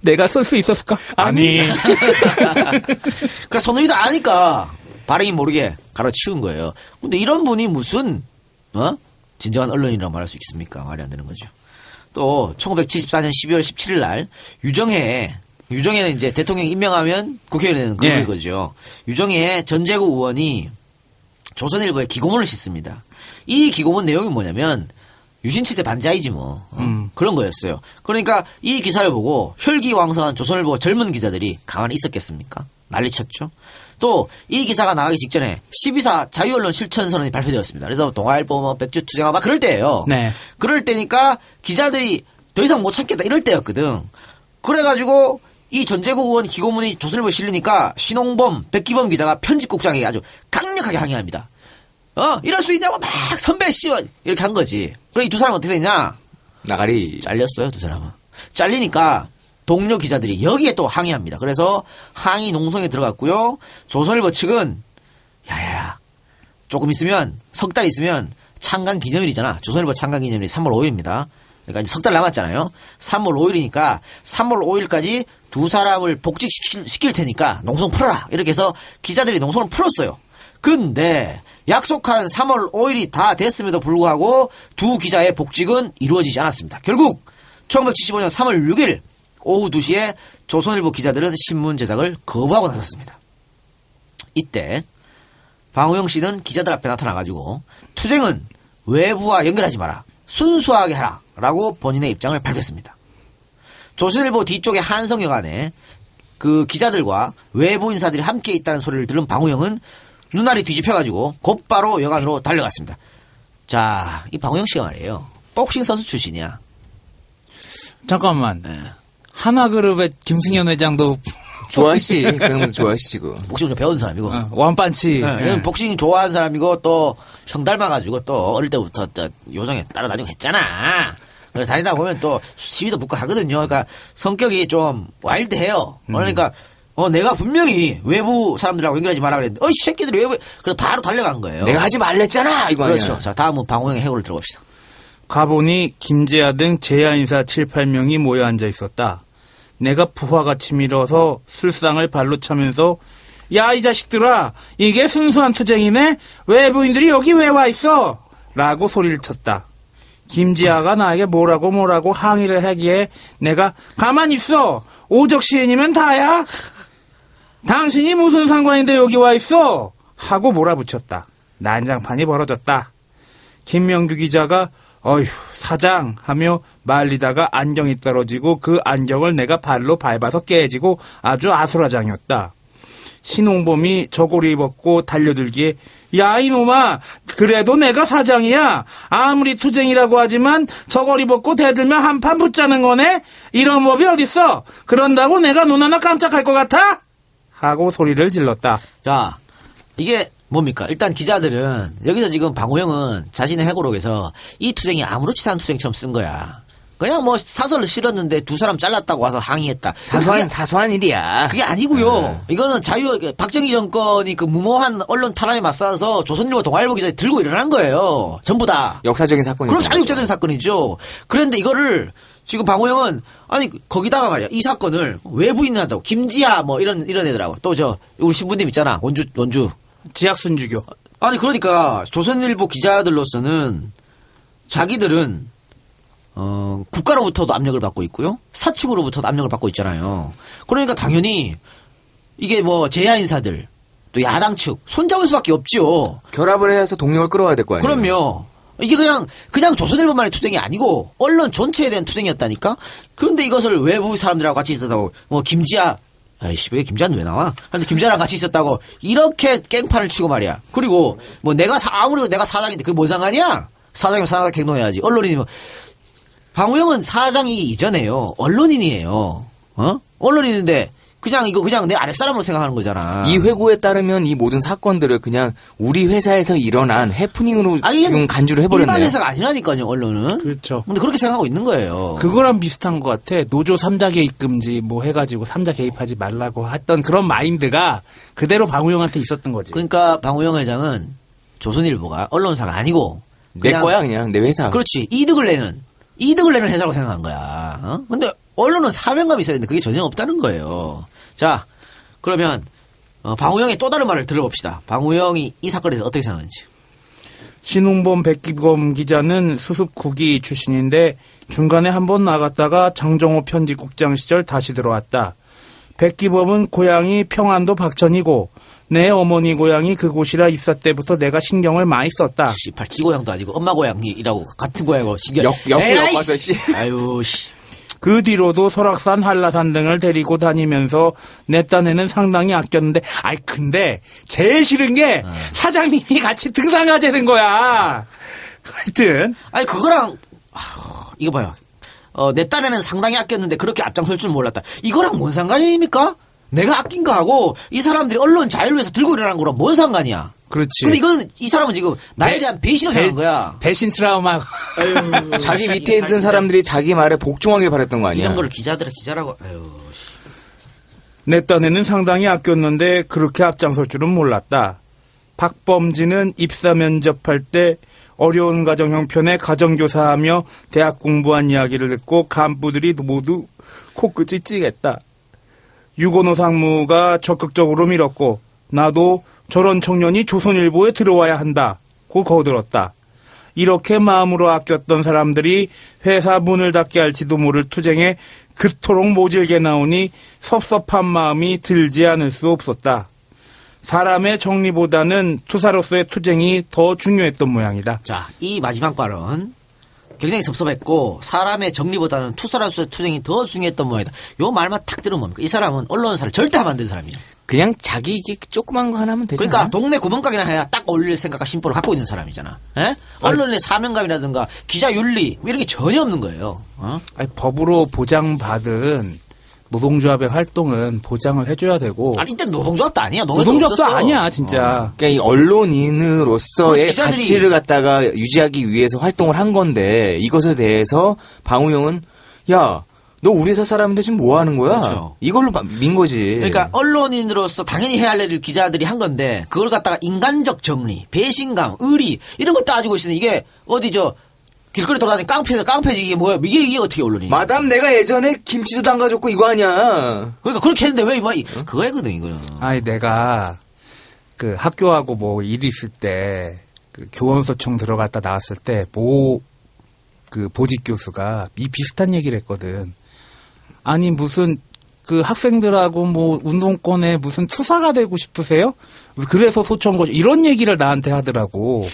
내가 쓸 수 있었을까? 아니. 그러니까 선우이도 아니까 발행이 모르게 갈아치운 거예요. 근데 이런 분이 무슨 진정한 언론이라고 말할 수 있습니까? 말이 안 되는 거죠. 또 1974년 12월 17일 날 유정혜는 이제 대통령이 임명하면 국회의원은 그런 거죠. 유정혜 전재구 의원이 조선일보에 기고문을 싣습니다. 이 기고문 내용이 뭐냐면 유신체제 반대이지 뭐 그런 거였어요. 그러니까 이 기사를 보고 혈기왕성한 조선일보 젊은 기자들이 가만히 있었겠습니까? 난리쳤죠. 또 이 기사가 나가기 직전에 12.4 자유언론 실천선언이 발표되었습니다. 그래서 동아일보, 뭐 백주투쟁하 막 그럴 때예요. 네. 그럴 때니까 기자들이 더 이상 못 참겠다 이럴 때였거든. 그래가지고 이 전재국 의원 기고문이 조선일보에 실리니까 신홍범, 백기범 기자가 편집국장에게 아주 강력하게 항의합니다. 이럴 수 있냐고 막 선배 씨 이렇게 한 거지. 그래 이 두 사람은 어떻게 됐냐? 나가리. 잘렸어요 두 사람은. 잘리니까 동료 기자들이 여기에 또 항의합니다. 그래서 항의 농성에 들어갔고요. 조선일보 측은 야야야 조금 있으면 석 달 있으면 창간 기념일이잖아. 조선일보 창간 기념일이 3월 5일입니다. 그러니까 이제 석 달 남았잖아요. 3월 5일이니까 3월 5일까지 두 사람을 복직시킬 테니까 농성 풀어라. 이렇게 해서 기자들이 농성을 풀었어요. 근데 약속한 3월 5일이 다 됐음에도 불구하고 두 기자의 복직은 이루어지지 않았습니다. 결국 1975년 3월 6일 오후 2시에 조선일보 기자들은 신문 제작을 거부하고 나섰습니다. 이때 방우영 씨는 기자들 앞에 나타나가지고 투쟁은 외부와 연결하지 마라. 순수하게 하라. 라고 본인의 입장을 밝혔습니다. 조선일보 뒤쪽에 한성여관에 그 기자들과 외부 인사들이 함께 있다는 소리를 들은 방우영은 눈알이 뒤집혀가지고 곧바로 여관으로 달려갔습니다. 자, 이 방우영 씨가 말이에요. 복싱 선수 출신이야. 잠깐만. 하나그룹의 김승현 회장도 좋아하시. 그런 것도 좋아하시고. 복싱 좀 배운 사람이고. 완판치. 얘는 복싱 좋아하는 사람이고 또 형 닮아가지고 또 어릴 때부터 또 요정에 따라다니고 했잖아. 그래서 다니다 보면 또 시비도 붙고 하거든요. 그러니까 성격이 좀 와일드해요. 그러니까 내가 분명히 외부 사람들하고 연결하지 마라 그랬는데 이 새끼들이 외부 그래서 바로 달려간 거예요. 내가 하지 말랬잖아. 이거 그렇죠. 아니야. 자 다음은 방우영의 해고를 들어봅시다. 가보니 김재하 등 제야 인사 7, 8명이 모여 앉아 있었다. 내가 부화같이 밀어서 술상을 발로 차면서 야 이 자식들아 이게 순수한 투쟁이네. 외부인들이 여기 왜 와 있어? 라고 소리를 쳤다. 김지아가 나에게 뭐라고 항의를 하기에 내가 가만히 있어. 오적 시인이면 다야. 당신이 무슨 상관인데 여기 와 있어? 하고 몰아붙였다. 난장판이 벌어졌다. 김명규 기자가 어휴 사장 하며 말리다가 안경이 떨어지고 그 안경을 내가 발로 밟아서 깨지고 아주 아수라장이었다. 신홍범이 저고리 입었고 달려들기에 야 이놈아 그래도 내가 사장이야. 아무리 투쟁이라고 하지만 저고리 입었고 대들면 한판 붙자는 거네. 이런 법이 어딨어. 그런다고 내가 눈 하나 깜짝할 것 같아? 하고 소리를 질렀다. 자 이게 뭡니까? 일단 기자들은 여기서 지금 방우영은 자신의 회고록에서 이 투쟁이 아무렇지도 않은 투쟁처럼 쓴 거야. 그냥 뭐 사설을 실었는데 두 사람 잘랐다고 와서 항의했다. 사소한 일이야. 그게 아니고요. 이거는 박정희 정권이 그 무모한 언론 탄압에 맞서서 조선일보 동아일보 기자들이 들고 일어난 거예요. 전부 다. 역사적인 사건이죠. 그럼 자유적인 사건이죠. 그런데 이거를 지금 방우영은 아니 거기다가 말이야 이 사건을 외부인한다고 김지아 뭐 이런 애들하고 또 우리 신부님 있잖아 원주 지학순주교. 아니 그러니까 조선일보 기자들로서는 자기들은 국가로부터도 압력을 받고 있고요. 사측으로부터도 압력을 받고 있잖아요. 그러니까 당연히 이게 뭐 제야 인사들 또 야당 측 손잡을 수밖에 없죠. 결합을 해서 동력을 끌어와야 될 거 아니에요. 그럼요. 이게 그냥 조선일보만의 투쟁이 아니고 언론 전체에 대한 투쟁이었다니까. 그런데 이것을 외부 사람들하고 같이 있었다고 뭐 김지아 아이씨 왜 김지아는 왜 나와? 근데 김지아랑 같이 있었다고 이렇게 깽판을 치고 말이야. 그리고 뭐 아무리 내가 사장인데 그게 뭔 상관이야? 사장이면 사장답게 행동해야지. 언론인이면 방우영은 사장이 이전에요. 언론인이에요. 언론인인데 그냥 이거 그냥 내 아랫사람으로 생각하는 거잖아. 이 회고에 따르면 이 모든 사건들을 그냥 우리 회사에서 일어난 해프닝으로 지금 간주를 해버렸네요. 일반 회사가 아니라니까요, 언론은. 그렇죠. 근데 그렇게 생각하고 있는 거예요. 그거랑 비슷한 것 같아. 노조 3자 개입 금지 뭐 해가지고 3자 개입하지 말라고 했던 그런 마인드가 그대로 방우영한테 있었던 거지. 그러니까 방우영 회장은 조선일보가 언론사가 아니고 내 거야 그냥 내 회사. 그렇지. 이득을 내는 회사라고 생각한 거야. 근데 언론은 사명감이 있어야 되는데 그게 전혀 없다는 거예요. 자, 그러면 방우영의 또 다른 말을 들어봅시다. 방우영이 이 사건에 대해서 어떻게 생각하는지. 신웅범 백기범 기자는 수습국이 출신인데 중간에 한번 나갔다가 장정호 편집국장 시절 다시 들어왔다. 백기범은 고향이 평안도 박천이고 내 어머니 고향이 그곳이라 입사 때부터 내가 신경을 많이 썼다. 씨발, 지 고향도 아니고 엄마 고향이라고 같은 고향이고 신경. 엮어서 씨. 아유 씨. 그 뒤로도 설악산, 한라산 등을 데리고 다니면서 내 딴에는 상당히 아꼈는데, 근데 제일 싫은 게 사장님이 같이 등산가자는 거야. 하여튼. 그거랑 이거 봐요. 내 딴에는 상당히 아꼈는데 그렇게 앞장설 줄 몰랐다. 이거랑 뭔 상관입니까? 내가 아낀 거하고 이 사람들이 언론 자유를 위해서 들고 일어난 거랑 뭔 상관이야? 그렇지. 근데 이건 이 사람은 지금 나에 대한 배신을 당한 거야. 배신 트라우마. 자기 밑에 있던 사람들이 자기 말에 복종하길 바랬던 거 아니야? 이런 거를 기자라고. 내 딴에는 상당히 아꼈는데 그렇게 앞장설 줄은 몰랐다. 박범진은 입사 면접할 때 어려운 가정 형편에 가정교사하며 대학 공부한 이야기를 듣고 간부들이 모두 코끝이 찌겠다. 유건호 상무가 적극적으로 밀었고 나도 저런 청년이 조선일보에 들어와야 한다고 거들었다. 이렇게 마음으로 아꼈던 사람들이 회사 문을 닫게 할지도 모를 투쟁에 그토록 모질게 나오니 섭섭한 마음이 들지 않을 수 없었다. 사람의 정리보다는 투사로서의 투쟁이 더 중요했던 모양이다. 자, 이 마지막 발언 굉장히 섭섭했고 사람의 정리보다는 투사로서의 투쟁이 더 중요했던 모양이다. 요 말만 탁 들으면 뭡니까? 이 사람은 언론사를 절대 하면 안 되는 사람이에요. 그냥 자기 이게 조그만 거 하나 하면 되잖아. 그러니까 동네 구멍가게나 해야 딱 어울릴 생각과 심보를 갖고 있는 사람이잖아. 에? 언론의 사명감이라든가 기자 윤리 이런 게 전혀 없는 거예요. 법으로 보장받은 노동조합의 활동은 보장을 해줘야 되고. 이때 노동조합도 아니야. 노동조합도 아니야, 진짜. 그러니까 이 언론인으로서의 기자들이- 가치를 갖다가 유지하기 위해서 활동을 한 건데 이것에 대해서 방우영은 야, 너 우리 회사 사람인데 지금 뭐 하는 거야? 그렇죠. 이걸로 민 거지. 그러니까 언론인으로서 당연히 해야 할 일을 기자들이 한 건데 그걸 갖다가 인간적 정리, 배신감, 의리 이런 거 따지고 있으니 이게 어디 길거리 돌아다니는 깡패지 이게 뭐야? 이게 어떻게 언론이야? 마담 내가 예전에 김치도 담가줬고 이거 아니야. 그러니까 그렇게 했는데 왜 그거거든 이거는. 내가 그 학교하고 뭐 일이 있을 때 그 교원소총 들어갔다 나왔을 때 그 보직 교수가 이 비슷한 얘기를 했거든. 아니 무슨 그 학생들하고 뭐 운동권에 무슨 투사가 되고 싶으세요? 그래서 소총 거죠. 이런 얘기를 나한테 하더라고.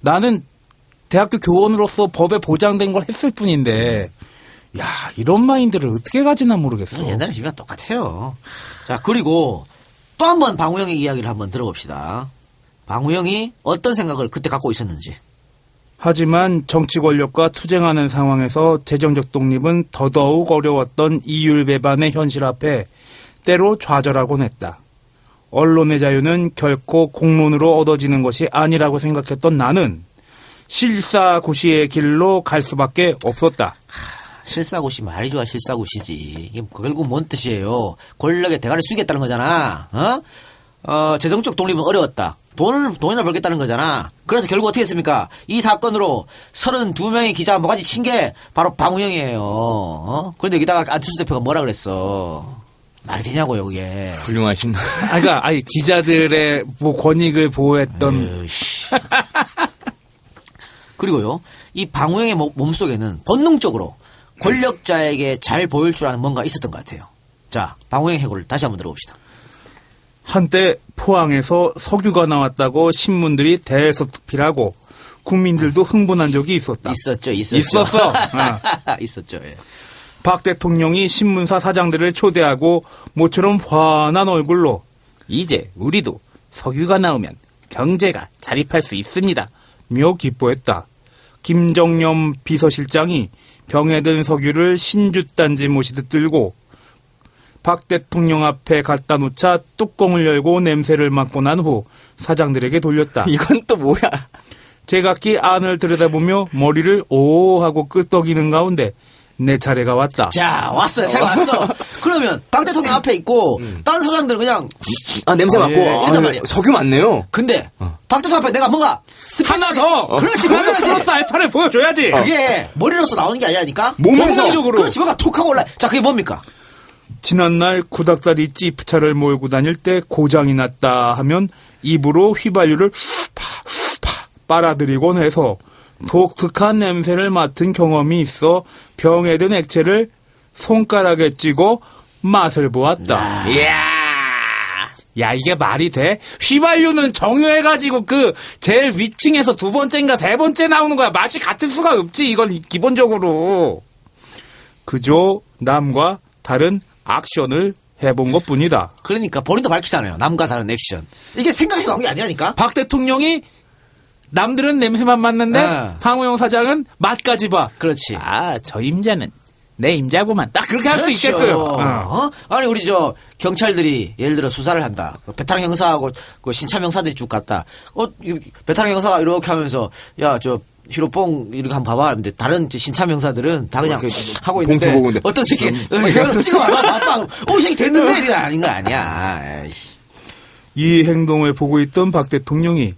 나는 대학교 교원으로서 법에 보장된 걸 했을 뿐인데, 야, 이런 마인드를 어떻게 가지나 모르겠어. 옛날에 지금이랑 똑같아요. 자, 그리고 또 한 번 방우영의 이야기를 한번 들어봅시다. 방우영이 어떤 생각을 그때 갖고 있었는지. 하지만 정치 권력과 투쟁하는 상황에서 재정적 독립은 더더욱 어려웠던 이율배반의 현실 앞에 때로 좌절하곤 했다. 언론의 자유는 결코 공론으로 얻어지는 것이 아니라고 생각했던 나는 실사구시의 길로 갈 수밖에 없었다. 실사구시 말이 좋아 실사구시지. 이게 결국 뭔 뜻이에요? 권력의 대가를 숙이겠다는 거잖아. 재정적 독립은 어려웠다. 돈이나 벌겠다는 거잖아. 그래서 결국 어떻게 했습니까? 이 사건으로 32명의 기자가 뭐가지 친 게 바로 방우영이에요. 그런데 여기다가 안철수 대표가 뭐라 그랬어? 말이 되냐고요, 그게. 훌륭하신. 그러니까 기자들의 뭐 권익을 보호했던. 그리고요, 이 방우영의 몸속에는 본능적으로 권력자에게 잘 보일 줄 아는 뭔가 있었던 것 같아요. 자, 방우영의 해고를 다시 한번 들어봅시다. 한때 포항에서 석유가 나왔다고 신문들이 대서특필하고 국민들도 흥분한 적이 있었다. 있었죠. 있었어. 있었죠. 예. 박 대통령이 신문사 사장들을 초대하고 모처럼 환한 얼굴로 이제 우리도 석유가 나오면 경제가 자립할 수 있습니다. 며 기뻐했다. 김정염 비서실장이 병에 든 석유를 신주단지 모시듯 들고 박 대통령 앞에 갖다 놓자 뚜껑을 열고 냄새를 맡고 난 후 사장들에게 돌렸다. 이건 또 뭐야? 제각기 안을 들여다보며 머리를 오 하고 끄덕이는 가운데 내 차례가 왔다. 자, 왔어요. 제가 왔어. 그러면 박 대통령 앞에 있고 딴 사장들 그냥 아, 냄새 맡고. 예, 이러단 아, 말이야. 석유 많네요. 근데 박 대통령 앞에 내가 뭔가 하나 더! 그렇지, 하나 더 보여야지. 플러스 알파를 보여줘야지! 그게 머리로서 나오는 게 아니라니까. 몸에서. 정상적으로. 그렇지, 뭔가 톡 하고 올라. 자, 그게 뭡니까? 지난날 구닥다리 찌프차를 몰고 다닐 때 고장이 났다 하면 입으로 휘발유를 후파 빨아들이곤 해서 독특한 냄새를 맡은 경험이 있어 병에 든 액체를 손가락에 찌고 맛을 보았다. 야, 이게 말이 돼? 휘발유는 정유해가지고 제일 위층에서 두 번째인가 세 번째 나오는 거야. 맛이 같을 수가 없지, 이건 기본적으로. 그저 남과 다른 액션을 해본 것 뿐이다. 그러니까 본인도 밝히잖아요. 남과 다른 액션. 이게 생각해서 나온 게 아니라니까. 박 대통령이 남들은 냄새만 맡는데 네. 방호영 사장은 맛까지 봐. 그렇지. 아, 저 임자는 내 임자구만. 딱 그렇게 할 수 있게끔. 어? 아니 우리 경찰들이 예를 들어 수사를 한다. 베테랑 형사하고 그 신참 형사들이 쭉 갔다. 베테랑 형사가 이렇게 하면서 야 히로뽕 이렇게 한번 봐봐. 근데 다른 신참 형사들은 다 그냥 하고 있는데 봉투 보고 근데 어떤 새끼 이거 찍어봐봐. 이 새끼 됐는데 이게 아닌 거 아니야. 에이씨. 이 행동을 보고 있던 박 대통령이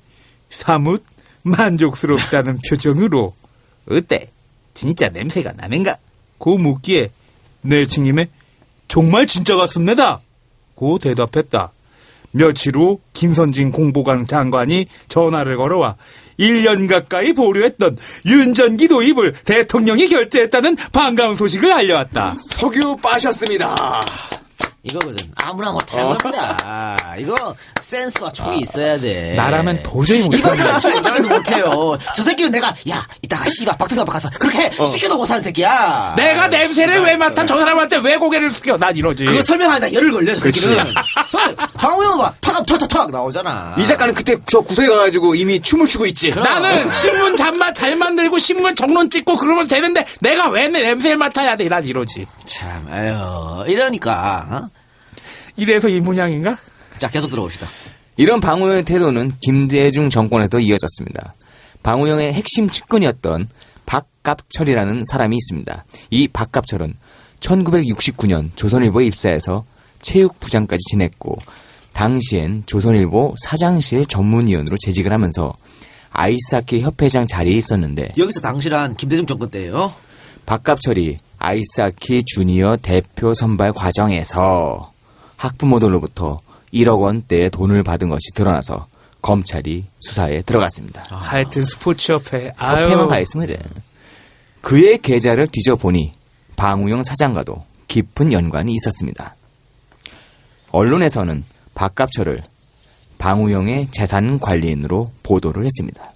사뭇 만족스럽다는 표정으로 어때? 진짜 냄새가 나는가? 고 묻기에 내 증임에 정말 진짜 같습니다. 고 대답했다. 며칠 후 김선진 공보관 장관이 전화를 걸어와 1년 가까이 보류했던 윤전기 도입을 대통령이 결재했다는 반가운 소식을 알려왔다. 석유 빠셨습니다. 이거거든. 아무나 못하는 겁니다. 이거 센스와 촉이 있어야 돼. 나라면 도저히 못하는 이번 사람 거야. 죽었다고도 못해요. 저 새끼는 내가 이따가 씨발 박통사 앞에 가서 그렇게 시켜도 못하는 새끼야. 내가 냄새를 왜 맡아? 저 사람한테 왜 고개를 숙여? 난 이러지. 그거 설명하다 열을 걸려 저 새끼는. 방우영 봐. 탁탁탁탁 나오잖아. 이 작가는 그때 저 구석에 가가지고 이미 춤을 추고 있지. 나는 신문 잠만 잘 만들고 신문 정론 찍고 그러면 되는데 내가 왜 내 냄새를 맡아야 돼? 난 이러지. 참, 아유, 이러니까. 이래서 이 모양인가? 자, 계속 들어봅시다. 이런 방우영의 태도는 김대중 정권에도 이어졌습니다. 방우영의 핵심 측근이었던 박갑철이라는 사람이 있습니다. 이 박갑철은 1969년 조선일보에 입사해서 체육부장까지 지냈고 당시엔 조선일보 사장실 전문위원으로 재직을 하면서 아이스하키 협회장 자리에 있었는데 여기서 당시란 김대중 정권 때예요. 박갑철이 아이스하키 주니어 대표 선발 과정에서 학부모들로부터 1억 원대의 돈을 받은 것이 드러나서 검찰이 수사에 들어갔습니다. 하여튼 스포츠협회. 협회만 가 있으면 돼. 그의 계좌를 뒤져보니 방우영 사장과도 깊은 연관이 있었습니다. 언론에서는 박갑철을 방우영의 재산 관리인으로 보도를 했습니다.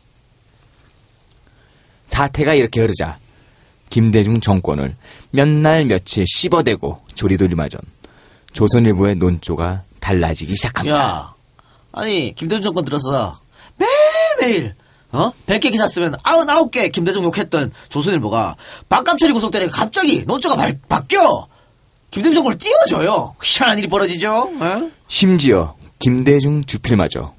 사태가 이렇게 흐르자 김대중 정권을 몇 날 며칠 씹어대고 조리돌림하던 조선일보의 논조가 달라지기 시작합니다. 야, 아니, 김대중 정권 들어서 매일매일, 100개 기사 쓰면 99개 김대중 욕했던 조선일보가 박감철이 구속되니까 갑자기 논조가 바뀌어! 김대중 정권을 띄워줘요. 희한한 일이 벌어지죠? 심지어 김대중 주필마저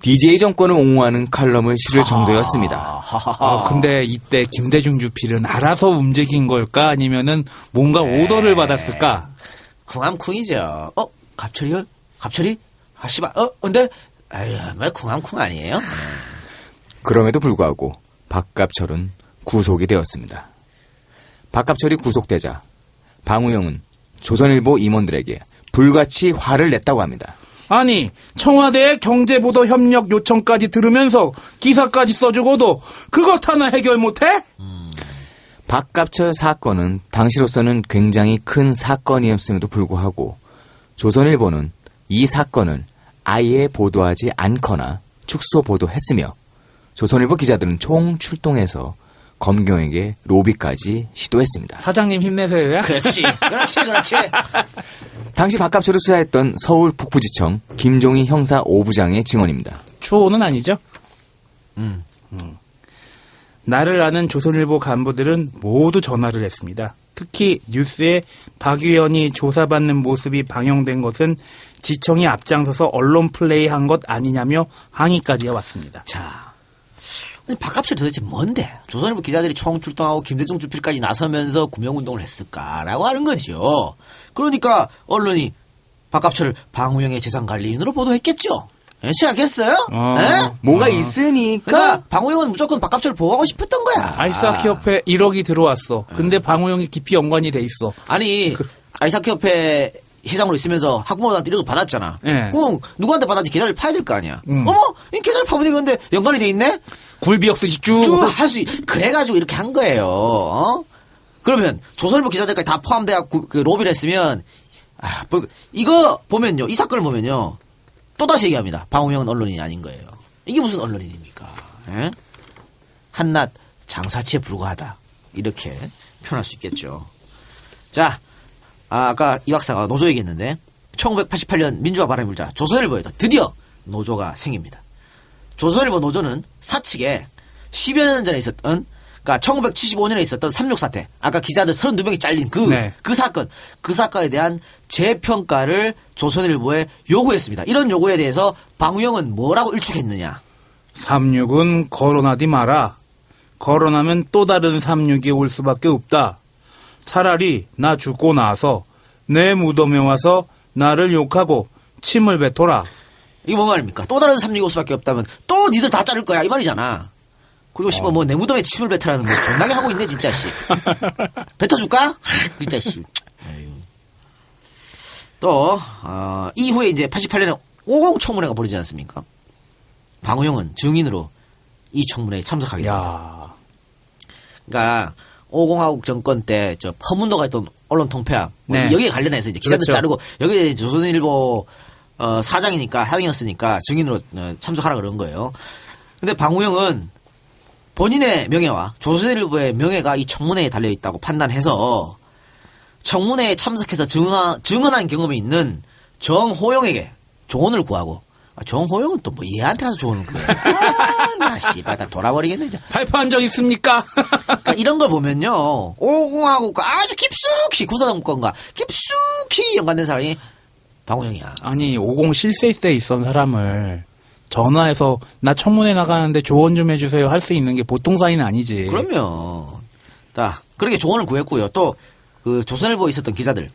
DJ 정권을 옹호하는 칼럼을 실을 정도였습니다. 근데 이때 김대중 주필은 알아서 움직인 걸까? 아니면은 뭔가 오더를 받았을까? 쿵암쿵이죠. 갑철이요? 갑철이? 아, 씨발, 근데, 아유, 뭐, 쿵암쿵 아니에요? 그럼에도 불구하고 박갑철은 구속이 되었습니다. 박갑철이 구속되자 방우영은 조선일보 임원들에게 불같이 화를 냈다고 합니다. 아니, 청와대의 경제보도 협력 요청까지 들으면서 기사까지 써주고도 그것 하나 해결 못해? 박갑철 사건은 당시로서는 굉장히 큰 사건이었음에도 불구하고 조선일보는 이 사건을 아예 보도하지 않거나 축소 보도했으며 조선일보 기자들은 총 출동해서 검경에게 로비까지 시도했습니다. 사장님 힘내세요. 그렇지. 당시 박갑철을 수사했던 서울 북부지청 김종희 형사 5부장의 증언입니다. 추호는 아니죠? 나를 아는 조선일보 간부들은 모두 전화를 했습니다. 특히 뉴스에 박 의원이 조사받는 모습이 방영된 것은 지청이 앞장서서 언론 플레이한 것 아니냐며 항의까지 해왔습니다. 자, 박갑철 도대체 뭔데? 조선일보 기자들이 총출동하고 김대중 주필까지 나서면서 구명운동을 했을까라고 하는 거죠. 그러니까 언론이 박갑철을 방우영의 재산관리인으로 보도했겠죠. 예, 시작했어요? 예? 뭐가 있으니까. 그러니까 방우영은 무조건 박갑철을 보호하고 싶었던 거야. 아이스하키 협회 1억이 들어왔어. 근데 방우영이 깊이 연관이 돼 있어. 아니 아이스하키 협회 회장으로 있으면서 학부모들한테 1억을 받았잖아. 예. 그럼 누구한테 받았는지 계좌를 파야 될 거 아니야. 어머, 이 계좌를 파면 되는데 연관이 돼 있네? 굴비역듯이 쭉. 쭉 할 수, 그래가지고 이렇게 한 거예요. 어? 그러면 조선일보 기자들까지 다 포함돼갖고 그 로비를 했으면, 이거 보면요, 이 사건을 보면요, 또다시 얘기합니다. 방우영은 언론인이 아닌 거예요. 이게 무슨 언론인입니까? 예? 한낱 장사치에 불과하다. 이렇게 표현할 수 있겠죠. 자, 아까 이 박사가 노조 얘기했는데 1988년 민주화 바람이 불자 조선일보에도 드디어 노조가 생깁니다. 조선일보 노조는 사측에 10여 년 전에 있었던, 그러니까 1975년에 있었던 3.6 사태, 아까 기자들 32명이 잘린 그 사건에 대한 재평가를 조선일보에 요구했습니다. 이런 요구에 대해서 방우영은 뭐라고 일축했느냐? 3.6은 거론하지 마라. 거론하면 또 다른 3.6이 올 수밖에 없다. 차라리 나 죽고 나서 내 무덤에 와서 나를 욕하고 침을 뱉어라. 이게 뭔 말입니까? 또 다른 3.6이 올 수밖에 없다면 또 니들 다 자를 거야 이 말이잖아. 그리고 씨발 뭐 내 무덤에 침을 뱉으라는 거 존나게 하고 있네 진짜 씨. 뱉어줄까? 진짜 씨. 또 이후에 이제 88년에 50 청문회가 벌어지지 않습니까? 방우영은 증인으로 이 청문회에 참석하게 됩니다. 야. 그러니까 50하국 정권 때 저 퍼문도가 있던 언론 통폐합 네. 여기에 관련해서 이제 기자들 그렇죠. 자르고 여기에 조선일보 사장이었으니까 증인으로 참석하라 그런 거예요. 근데 방우영은 본인의 명예와 조선일보의 명예가 이 청문회에 달려 있다고 판단해서 청문회에 참석해서 증언한 경험이 있는 정호영에게 조언을 구하고, 정호영은 또 뭐 얘한테 가서 조언을 구해. 나 씨발 다 돌아버리겠네 진짜. 발표한 적 있습니까? 그러니까 이런 걸 보면요, 50하고 아주 깊숙이 구사정권과 깊숙이 연관된 사람이 방우영이야. 아니 50 실세 때 있던 사람을 전화해서 나 청문회 나가는데 조언 좀 해주세요 할 수 있는 게 보통 사이는 아니지. 그럼요. 자, 그렇게 조언을 구했고요. 또 그 조선일보에 있었던 기자들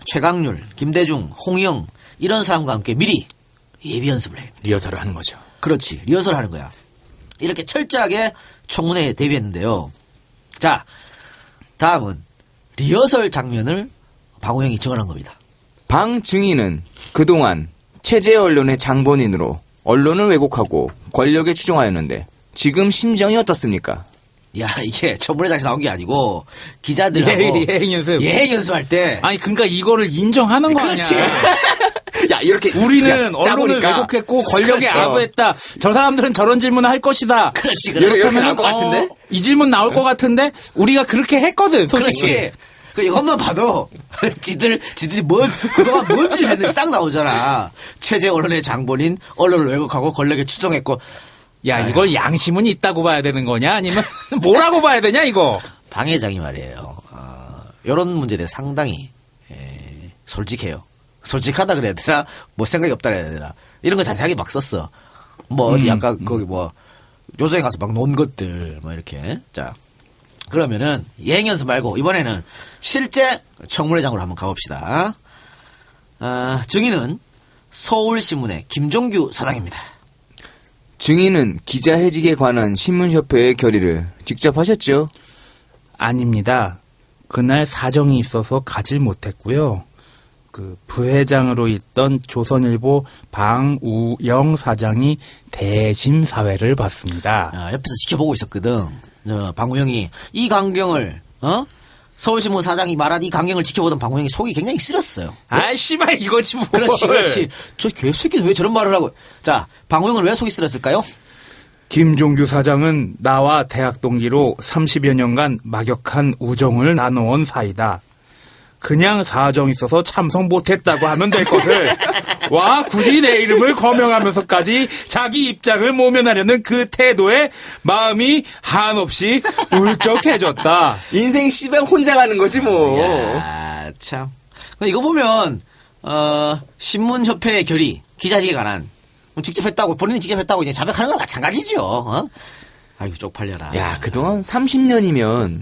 최강률, 김대중, 홍영 이런 사람과 함께 미리 예비 연습을 해요. 리허설을 하는 거죠. 그렇지. 리허설 하는 거야. 이렇게 철저하게 청문회에 대비했는데요. 자, 다음은 리허설 장면을 방우영이 증언한 겁니다. 방 증인은 그동안 체제 언론의 장본인으로 언론을 왜곡하고 권력에 추종하였는데 지금 심정이 어떻습니까? 야, 이게 청문회장에서 나온 게 아니고 기자들하고 예행 연습. 예행 연습할 때 아니 그러니까 이거를 인정하는 거 그렇지. 아니야. 야, 이렇게. 우리는 야, 언론을 짜보니까. 왜곡했고 권력에 그렇죠. 아부했다. 저 사람들은 저런 질문을 할 것이다. 그렇지. 이렇게 나올 것 같은데? 이 질문 나올 것 같은데 우리가 그렇게 했거든. 솔직히. 그렇지. 그 이것만 봐도 지들이 그동안 뭔 짓을 했는지 딱 나오잖아. 체제 언론의 장본인, 언론을 왜곡하고 권력에 추종했고. 야 이걸 양심은 있다고 봐야 되는 거냐 아니면 뭐라고 봐야 되냐 이거. 방 회장이 말이에요. 이런 문제에 대해 상당히 솔직해요. 솔직하다 그래야 되나? 뭐 생각이 없다 그래야 되나? 이런 거 자세하게 막 썼어. 뭐 어디 아까 거기 뭐 요새에 가서 막 논 것들 뭐 이렇게. 자, 그러면은 예행 연습 말고 이번에는 실제 청문회장으로 한번 가봅시다. 증인은 서울신문의 김종규 사장입니다. 증인은 기자해직에 관한 신문협회의 결의를 직접 하셨죠? 아닙니다. 그날 사정이 있어서 가질 못했고요. 그 부회장으로 있던 조선일보 방우영 사장이 대신 사회를 받습니다. 옆에서 지켜보고 있었거든. 방우영이 이 광경을 서울신문 사장이 말한 이 광경을 지켜보던 방우영이 속이 굉장히 쓰렸어요. 아이 씨발 이거지 뭐. 그렇지. 저 개새끼는 왜 저런 말을 하고. 자, 방우영은 왜 속이 쓰렸을까요? 김종규 사장은 나와 대학 동기로 30여 년간 막역한 우정을 나눠온 사이다. 그냥 사정 있어서 참석 못했다고 하면 될 것을 와 굳이 내 이름을 거명하면서까지 자기 입장을 모면하려는 그 태도에 마음이 한없이 울적해졌다. 인생 씨발 혼자 가는 거지 뭐. 야, 참. 이거 보면 신문협회의 결의 기자직에 관한 직접 했다고 본인이 직접 했다고 이제 자백하는 거랑 마찬가지죠. 어? 아이고 쪽팔려라. 야, 그동안 30년이면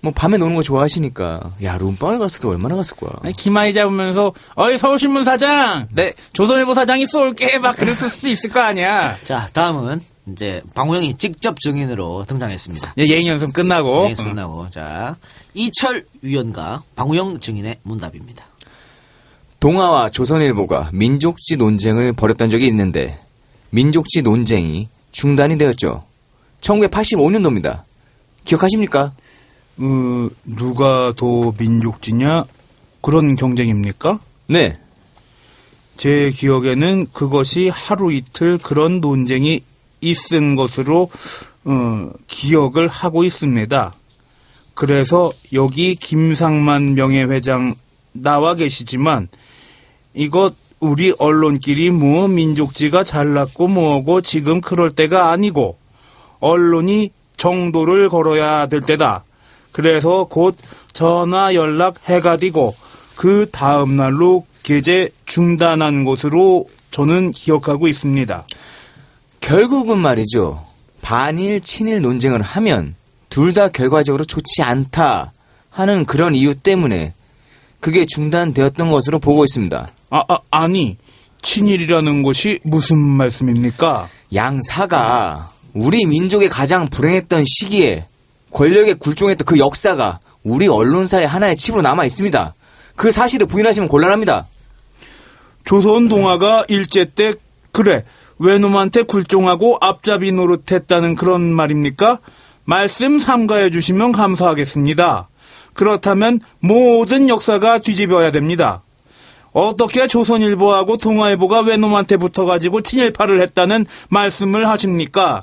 뭐 밤에 노는 거 좋아하시니까 야, 룸빵을 갔어도 얼마나 갔을 거야. 아니, 기마이 잡으면서 어이 서울신문 사장, 네 조선일보 사장이 쏠게 막 그랬을 수도 있을 거 아니야. 자, 다음은 이제 방우영이 직접 증인으로 등장했습니다. 예행 연습 끝나고. 여기서 끝나고 자 이철 위원과 방우영 증인의 문답입니다. 동아와 조선일보가 민족지 논쟁을 벌였던 적이 있는데 민족지 논쟁이 중단이 되었죠. 1985년도입니다. 기억하십니까? 누가 더 민족지냐 그런 경쟁입니까? 네. 제 기억에는 그것이 하루 이틀 그런 논쟁이 있은 것으로 기억을 하고 있습니다. 그래서 여기 김상만 명예회장 나와 계시지만 이것 우리 언론끼리 뭐 민족지가 잘났고 뭐고 지금 그럴 때가 아니고 언론이 정도를 걸어야 될 때다. 그래서 곧 전화 연락 해가지고 그 다음 날로 게재 중단한 것으로 저는 기억하고 있습니다. 결국은 말이죠. 반일 친일 논쟁을 하면 둘 다 결과적으로 좋지 않다 하는 그런 이유 때문에 그게 중단되었던 것으로 보고 있습니다. 아니 친일이라는 것이 무슨 말씀입니까? 양사가 우리 민족의 가장 불행했던 시기에 권력에 굴종했던 그 역사가 우리 언론사의 하나의 칩으로 남아 있습니다. 그 사실을 부인하시면 곤란합니다. 조선 동아가 일제 때 그래 외놈한테 굴종하고 앞잡이 노릇했다는 그런 말입니까? 말씀 삼가해 주시면 감사하겠습니다. 그렇다면 모든 역사가 뒤집어야 됩니다. 어떻게 조선일보하고 동아일보가 외놈한테 붙어가지고 친일파를 했다는 말씀을 하십니까?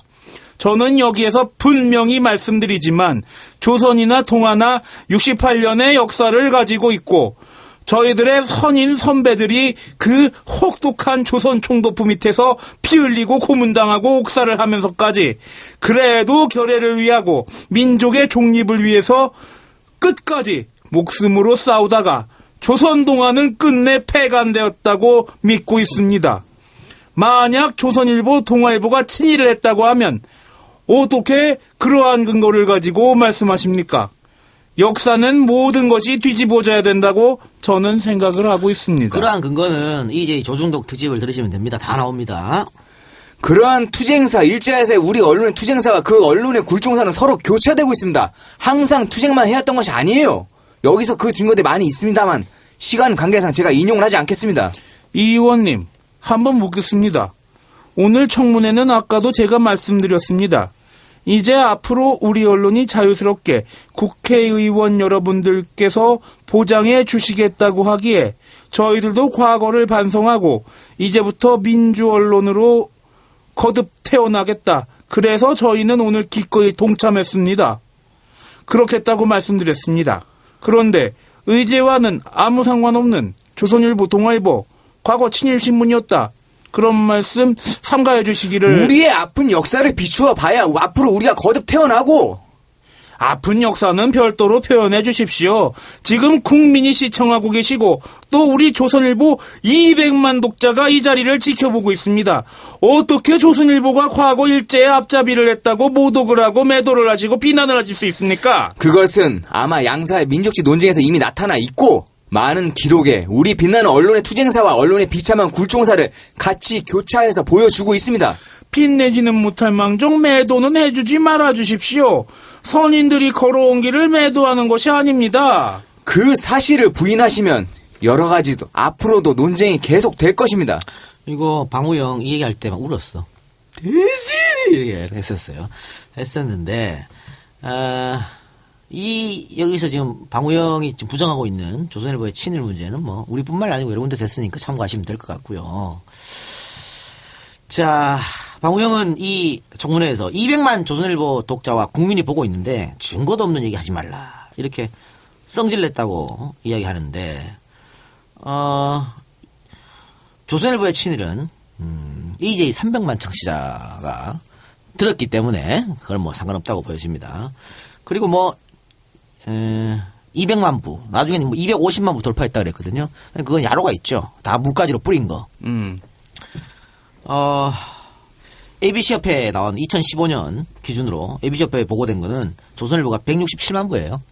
저는 여기에서 분명히 말씀드리지만 조선이나 동아나 68년의 역사를 가지고 있고 저희들의 선인 선배들이 그 혹독한 조선 총독부 밑에서 피 흘리고 고문당하고 옥살을 하면서까지 그래도 결의를 위하고 민족의 독립을 위해서 끝까지 목숨으로 싸우다가 조선 동아는 끝내 폐간되었다고 믿고 있습니다. 만약 조선일보, 동아일보가 친일을 했다고 하면 어떻게 그러한 근거를 가지고 말씀하십니까? 역사는 모든 것이 뒤집어져야 된다고 저는 생각을 하고 있습니다. 그러한 근거는 이제 조중독 특집을 들으시면 됩니다. 다 나옵니다. 그러한 투쟁사, 일제에서의 우리 언론의 투쟁사와 그 언론의 굴종사는 서로 교차되고 있습니다. 항상 투쟁만 해왔던 것이 아니에요. 여기서 그 증거들 많이 있습니다만 시간 관계상 제가 인용을 하지 않겠습니다. 이 의원님, 한번 묻겠습니다. 오늘 청문회는 아까도 제가 말씀드렸습니다. 이제 앞으로 우리 언론이 자유스럽게 국회의원 여러분들께서 보장해 주시겠다고 하기에 저희들도 과거를 반성하고 이제부터 민주 언론으로 거듭 태어나겠다. 그래서 저희는 오늘 기꺼이 동참했습니다. 그렇겠다고 말씀드렸습니다. 그런데 의제와는 아무 상관없는 조선일보, 동아일보, 과거 친일신문이었다. 그런 말씀 삼가해 주시기를. 우리의 아픈 역사를 비추어 봐야 앞으로 우리가 거듭 태어나고. 아픈 역사는 별도로 표현해 주십시오. 지금 국민이 시청하고 계시고 또 우리 조선일보 200만 독자가 이 자리를 지켜보고 있습니다. 어떻게 조선일보가 과거 일제에 앞잡이를 했다고 모독을 하고 매도를 하시고 비난을 하실 수 있습니까? 그것은 아마 양사의 민족지 논쟁에서 이미 나타나 있고 많은 기록에 우리 빛나는 언론의 투쟁사와 언론의 비참한 굴종사를 같이 교차해서 보여주고 있습니다. 빛내지는 못할 망정 매도는 해주지 말아주십시오. 선인들이 걸어온 길을 매도하는 것이 아닙니다. 그 사실을 부인하시면 여러 가지도 앞으로도 논쟁이 계속될 것입니다. 이거 방우영 이 얘기할 때 막 울었어. 대신이 했었어요. 했었는데 여기서 지금 방우영이 지금 부정하고 있는 조선일보의 친일 문제는 뭐 우리뿐만 아니고 여러 군데 됐으니까 참고하시면 될 것 같고요. 자, 방우영은 이 청문회에서 200만 조선일보 독자와 국민이 보고 있는데 증거도 없는 얘기 하지 말라. 이렇게 성질냈다고 이야기하는데 조선일보의 친일은 EJ 300만 청취자가 들었기 때문에 그건 뭐 상관없다고 보여집니다. 그리고 뭐 200만 부, 나중에는 뭐 250만 부 돌파했다 그랬거든요. 그건 야로가 있죠. 다 무가지로 뿌린 거. ABC 협회에 나온 2015년 기준으로 ABC 협회에 보고된 거는 조선일보가 167만 부예요.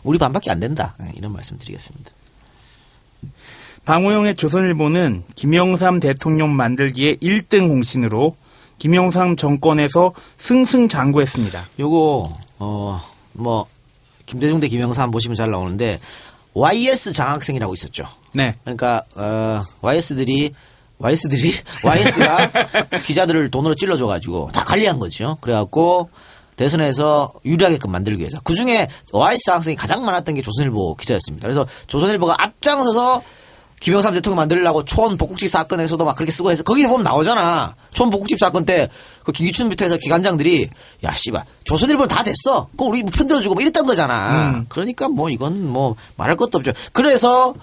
우리 반밖에 안 된다. 이런 말씀 드리겠습니다. 방호영의 조선일보는 김영삼 대통령 만들기에 1등 공신으로 김영삼 정권에서 승승장구했습니다. 요거 뭐 김대중 대 김영삼 보시면 잘 나오는데 YS 장학생이라고 있었죠. 네. 그러니까 YS가 기자들을 돈으로 찔러줘가지고 다 관리한 거죠. 그래갖고 대선에서 유리하게끔 만들기 위해서. 그중에 YS 장학생이 가장 많았던 게 조선일보 기자였습니다. 그래서 조선일보가 앞장서서 김영삼 대통령 만들려고 초원 복국집 사건에서도 막 그렇게 쓰고 해서 거기 보면 나오잖아. 초원 복국집 사건 때 그 김기춘부터 해서 기관장들이 야 씨발 조선일보는 다 됐어. 그거 우리 뭐 편들어주고 뭐 이랬던 거잖아. 그러니까 뭐 이건 뭐 말할 것도 없죠. 그래서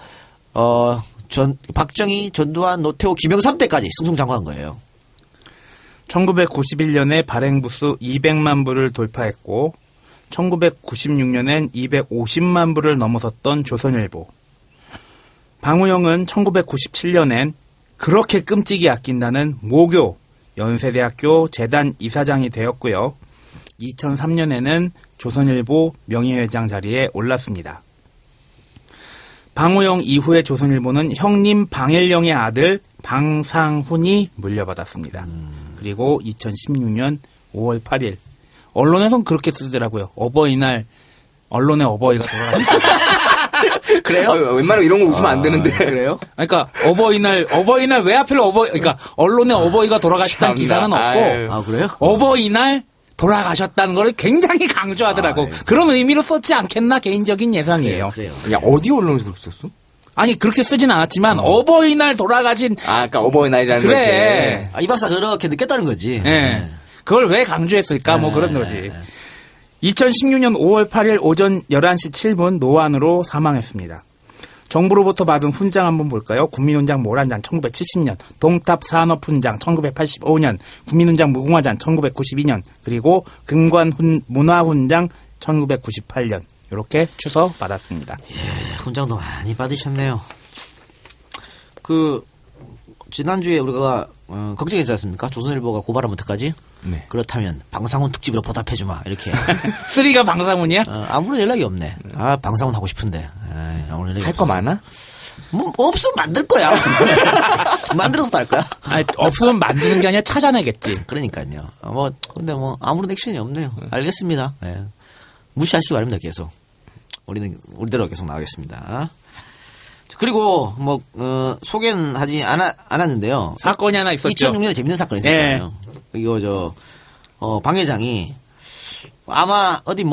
박정희, 전두환, 노태우, 김영삼 때까지 승승장구한 거예요. 1991년에 발행부수 200만 부를 돌파했고 1996년엔 250만 부를 넘어섰던 조선일보. 방우영은 1997년엔 그렇게 끔찍이 아낀다는 모교 연세대학교 재단 이사장이 되었고요. 2003년에는 조선일보 명예회장 자리에 올랐습니다. 방우영 이후에 조선일보는 형님 방일영의 아들 방상훈이 물려받았습니다. 그리고 2016년 5월 8일 언론에선 그렇게 쓰더라고요. 어버이날 언론의 어버이가 돌아가셨다. 그래요? 웬만하면 이런 거 웃으면 안 되는데. 그래요? 그러니까 어버이날 왜 하필 그러니까 언론의 어버이가 돌아가셨다는 기사는 없고 아 그래요? 어버이날 돌아가셨다는 걸 굉장히 강조하더라고. 예. 그런 의미로 썼지 않겠나 개인적인 예상이에요. 그래요. 야, 어디 언론에서 그렇게 썼어? 아니 그렇게 쓰진 않았지만 어버이날 돌아가신 아까 어버이날이라는 그래. 이 박사 그렇게 느꼈다는 거지. 예. 그걸 왜 강조했을까? 뭐 그런 거지. 2016년 5월 8일 오전 11시 7분 노안으로 사망했습니다. 정부로부터 받은 훈장 한번 볼까요? 국민훈장 모란장 1970년, 동탑산업훈장 1985년, 국민훈장 무궁화장 1992년, 그리고 금관문화훈장 1998년. 이렇게 추서 받았습니다. 예, 훈장도 많이 받으셨네요. 지난주에 우리가 걱정했지 않습니까? 조선일보가 고발하면 어떡하지? 네. 그렇다면 방상훈 특집으로 보답해주마 이렇게. 쓰리가 방상훈이야? 아무런 연락이 없네. 방상훈 하고 싶은데. 아무런 연락이 할 거 많아? 뭐 없으면 만들 거야. 만들어서 할 거야. 아니, 없으면 만드는 게 아니라 찾아내겠지. 그러니까요. 근데 아무런 액션이 없네요. 알겠습니다. 예. 무시하시기 바랍니다. 계속. 우리는 우리대로 계속 나가겠습니다. 그리고 소개는 하지 않았는데요. 사건이 하나 있었죠. 2006년에 재밌는 사건이 있었잖아요. 이거 방 회장이 아마 어디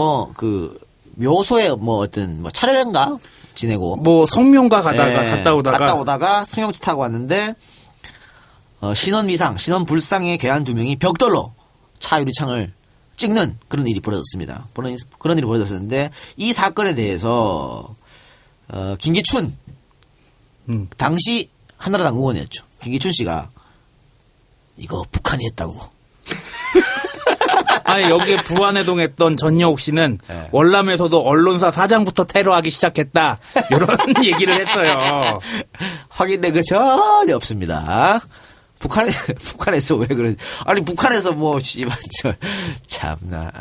묘소에 어떤 차례인가 지내고 성명가 갔다 오다가 승용차 타고 왔는데 신원 불상의 괴한 2명이 벽돌로 차 유리창을 찍는 그런 일이 벌어졌습니다. 그런 일이 벌어졌었는데 이 사건에 대해서 김기춘 당시 한나라당 의원이었죠. 김기춘 씨가 이거 북한이 했다고. 아니 여기에 부안해동했던 전여옥 씨는 네. 월남에서도 언론사 사장부터 테러하기 시작했다. 이런 얘기를 했어요. 확인된 거 전혀 없습니다. 북한에서 왜 그러지? 아니 북한에서 참나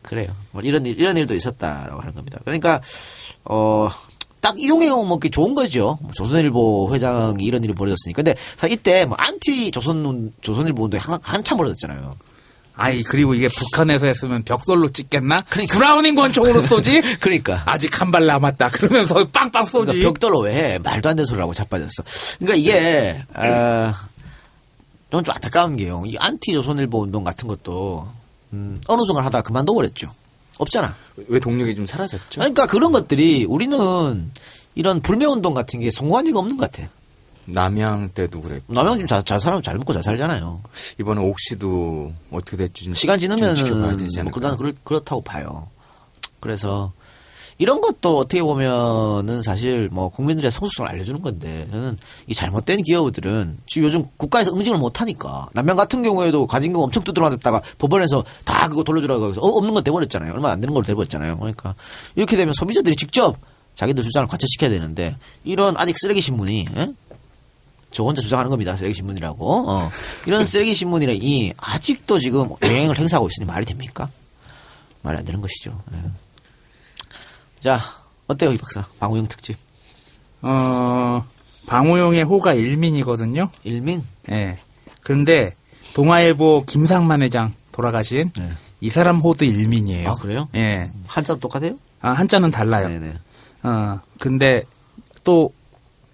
그래요. 이런 일도 있었다라고 하는 겁니다. 그러니까 딱 이용해 먹기 좋은 거죠. 조선일보 회장이 이런 일이 벌어졌으니까. 근데 사실 이때 안티 조선일보 운동이 한참 벌어졌잖아요. 아이 그리고 이게 북한에서 했으면 벽돌로 찍겠나? 그러니까. 브라우닝 권총으로 쏘지? 그러니까. 아직 한 발 남았다. 그러면서 빵빵 쏘지. 그러니까 벽돌로 왜 해? 말도 안 되는 소리를 하고 자빠졌어. 그러니까 이게 좀 안타까운 게요. 이 안티 조선일보 운동 같은 것도 어느 순간 하다가 그만둬 버렸죠. 없잖아. 왜 동력이 좀 사라졌죠? 그러니까 그런 것들이 우리는 이런 불매운동 같은 게 성공한 적이 없는 것 같아. 남양 때도 그랬고. 남양 지금 잘 살면 잘 먹고 잘 살잖아요. 이번에 옥시도 어떻게 될지 좀 시간 좀 지켜봐야 지나면은 되지 않을까? 그렇다고 봐요. 그래서 이런 것도 어떻게 보면은 사실 뭐 국민들의 성숙성을 알려주는 건데 저는 이 잘못된 기업들은 지금 요즘 국가에서 응징을 못하니까 남양 같은 경우에도 가진 거 엄청 두드려 맞았다가 법원에서 다 그거 돌려주라고 해서 없는 건 돼버렸잖아요. 얼마 안 되는 걸로 돼버렸잖아요. 그러니까 이렇게 되면 소비자들이 직접 자기들 주장을 관철시켜야 되는데 이런 아직 쓰레기 신문이 저 혼자 주장하는 겁니다. 쓰레기 신문이라고 이런 쓰레기 신문이 아직도 지금 영향을 행사하고 있으니 말이 됩니까? 말이 안 되는 것이죠. 예. 자, 어때요, 이 박사? 방우용 특집. 방우용의 호가 일민이거든요. 일민? 예. 근데 동아일보 김상만 회장 돌아가신 네. 이 사람 호도 일민이에요. 아, 그래요? 예. 한자도 똑같아요? 아, 한자는 달라요. 네네. 근데 또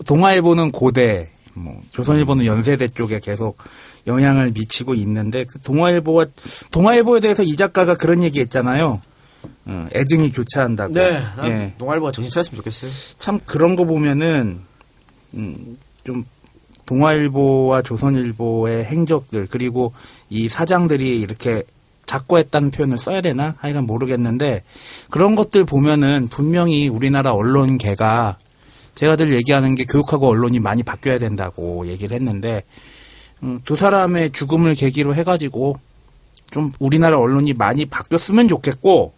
동아일보는 고대, 뭐 조선일보는 연세대 쪽에 계속 영향을 미치고 있는데 그 동아일보에 대해서 이 작가가 그런 얘기했잖아요. 애증이 교차한다고. 네, 난 예. 동아일보가 정신 차렸으면 좋겠어요. 참 그런 거 보면은 좀 동아일보와 조선일보의 행적들 그리고 이 사장들이 이렇게 작고했다는 표현을 써야 되나? 하여간 모르겠는데 그런 것들 보면은 분명히 우리나라 언론계가 제가 늘 얘기하는 게 교육하고 언론이 많이 바뀌어야 된다고 얘기를 했는데 두 사람의 죽음을 계기로 해가지고 좀 우리나라 언론이 많이 바뀌었으면 좋겠고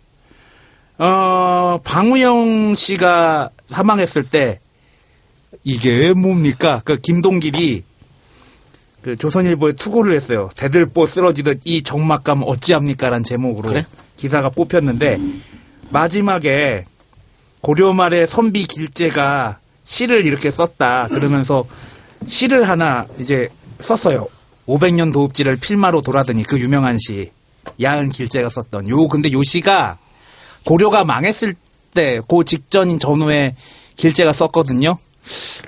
방우영 씨가 사망했을 때 이게 뭡니까? 그 김동길이 그 조선일보에 투고를 했어요. 대들보 쓰러지듯 이 적막감 어찌합니까라는 제목으로 그래? 기사가 뽑혔는데 마지막에 고려 말에 선비 길재가 시를 이렇게 썼다 그러면서 시를 하나 이제 썼어요. 500년 도읍지를 필마로 돌아더니 그 유명한 시 야은 길재가 썼던 근데 요 시가 고려가 망했을 때 그 직전인 전후에 길재가 썼거든요.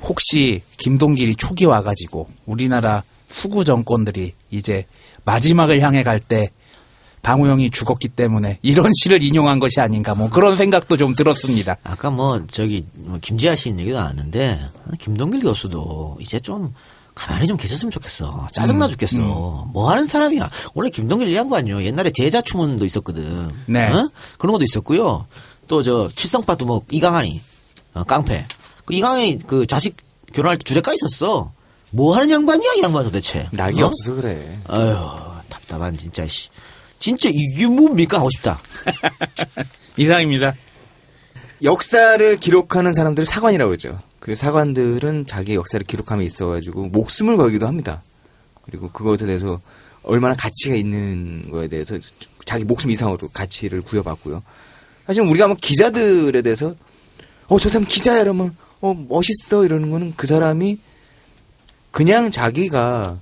혹시 김동길이 초기 와가지고 우리나라 수구 정권들이 이제 마지막을 향해 갈 때 방우영이 죽었기 때문에 이런 시를 인용한 것이 아닌가 뭐 그런 생각도 좀 들었습니다. 아까 김지아 씨인 얘기도 나왔는데 김동길 교수도 이제 좀 가만히 좀 계셨으면 좋겠어. 짜증나 죽겠어. 뭐 하는 사람이야. 원래 김동길 이 양반이요. 옛날에 제자추문도 있었거든. 네. 그런 것도 있었고요. 또 칠성파도 이강한이 깡패. 그 이강한이 그 자식 결혼할 때 주례가 있었어. 뭐 하는 양반이야 이 양반 도대체. 낙이 없어서 그래. 아휴 답답한 진짜 씨. 진짜 이게 뭡니까 하고 싶다. 이상입니다. 역사를 기록하는 사람들을 사관이라고 그러죠. 그리고 사관들은 자기 역사를 기록함에 있어가지고 목숨을 걸기도 합니다. 그리고 그것에 대해서 얼마나 가치가 있는 거에 대해서 자기 목숨 이상으로 가치를 부여받고요. 사실 우리가 뭐 기자들에 대해서 저 사람 기자야 이러면 멋있어 이러는 거는 그 사람이 그냥 자기가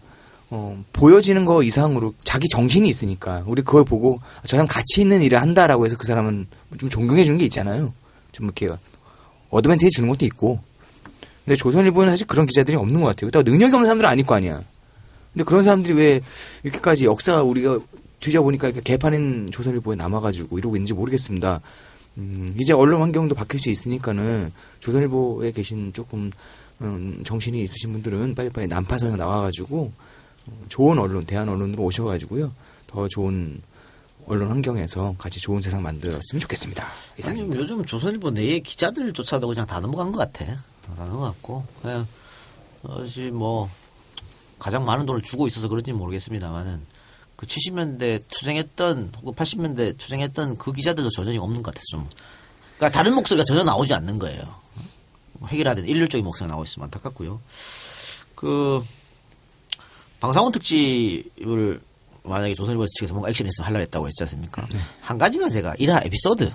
보여지는 거 이상으로 자기 정신이 있으니까 우리 그걸 보고 저 사람 가치 있는 일을 한다라고 해서 그 사람은 좀 존경해 주는 게 있잖아요. 좀 이렇게 어드밴티지 주는 것도 있고. 근데 조선일보는 사실 그런 기자들이 없는 것 같아요. 또 능력이 없는 사람들은 아닐 거 아니야. 근데 그런 사람들이 왜 이렇게까지 역사 우리가 뒤져보니까 이렇게 개판인 조선일보에 남아가지고 이러고 있는지 모르겠습니다. 이제 언론 환경도 바뀔 수 있으니까는 조선일보에 계신 조금 정신이 있으신 분들은 빨리빨리 난파선에 나와가지고 좋은 언론, 대한 언론으로 오셔가지고요. 더 좋은 언론 환경에서 같이 좋은 세상 만들었으면 좋겠습니다. 아니, 요즘 조선일보 내의 기자들조차도 그냥 다 넘어간 것 같아. 다 넘어갔고 그냥 가장 많은 돈을 주고 있어서 그런지는 모르겠습니다만은 그 70년대 투쟁했던 혹은 80년대 투쟁했던 그 기자들도 전혀 없는 것 같아서 좀. 그러니까 다른 목소리가 전혀 나오지 않는 거예요. 획일화된 일률적인 목소리가 나오고 있으면 안타깝고요. 그 방상훈 특집을 만약에 조선일보에서 측에서 뭔가 액션이 있으면 하려고 했다고 했지 않습니까? 네. 한 가지만 제가 1화 에피소드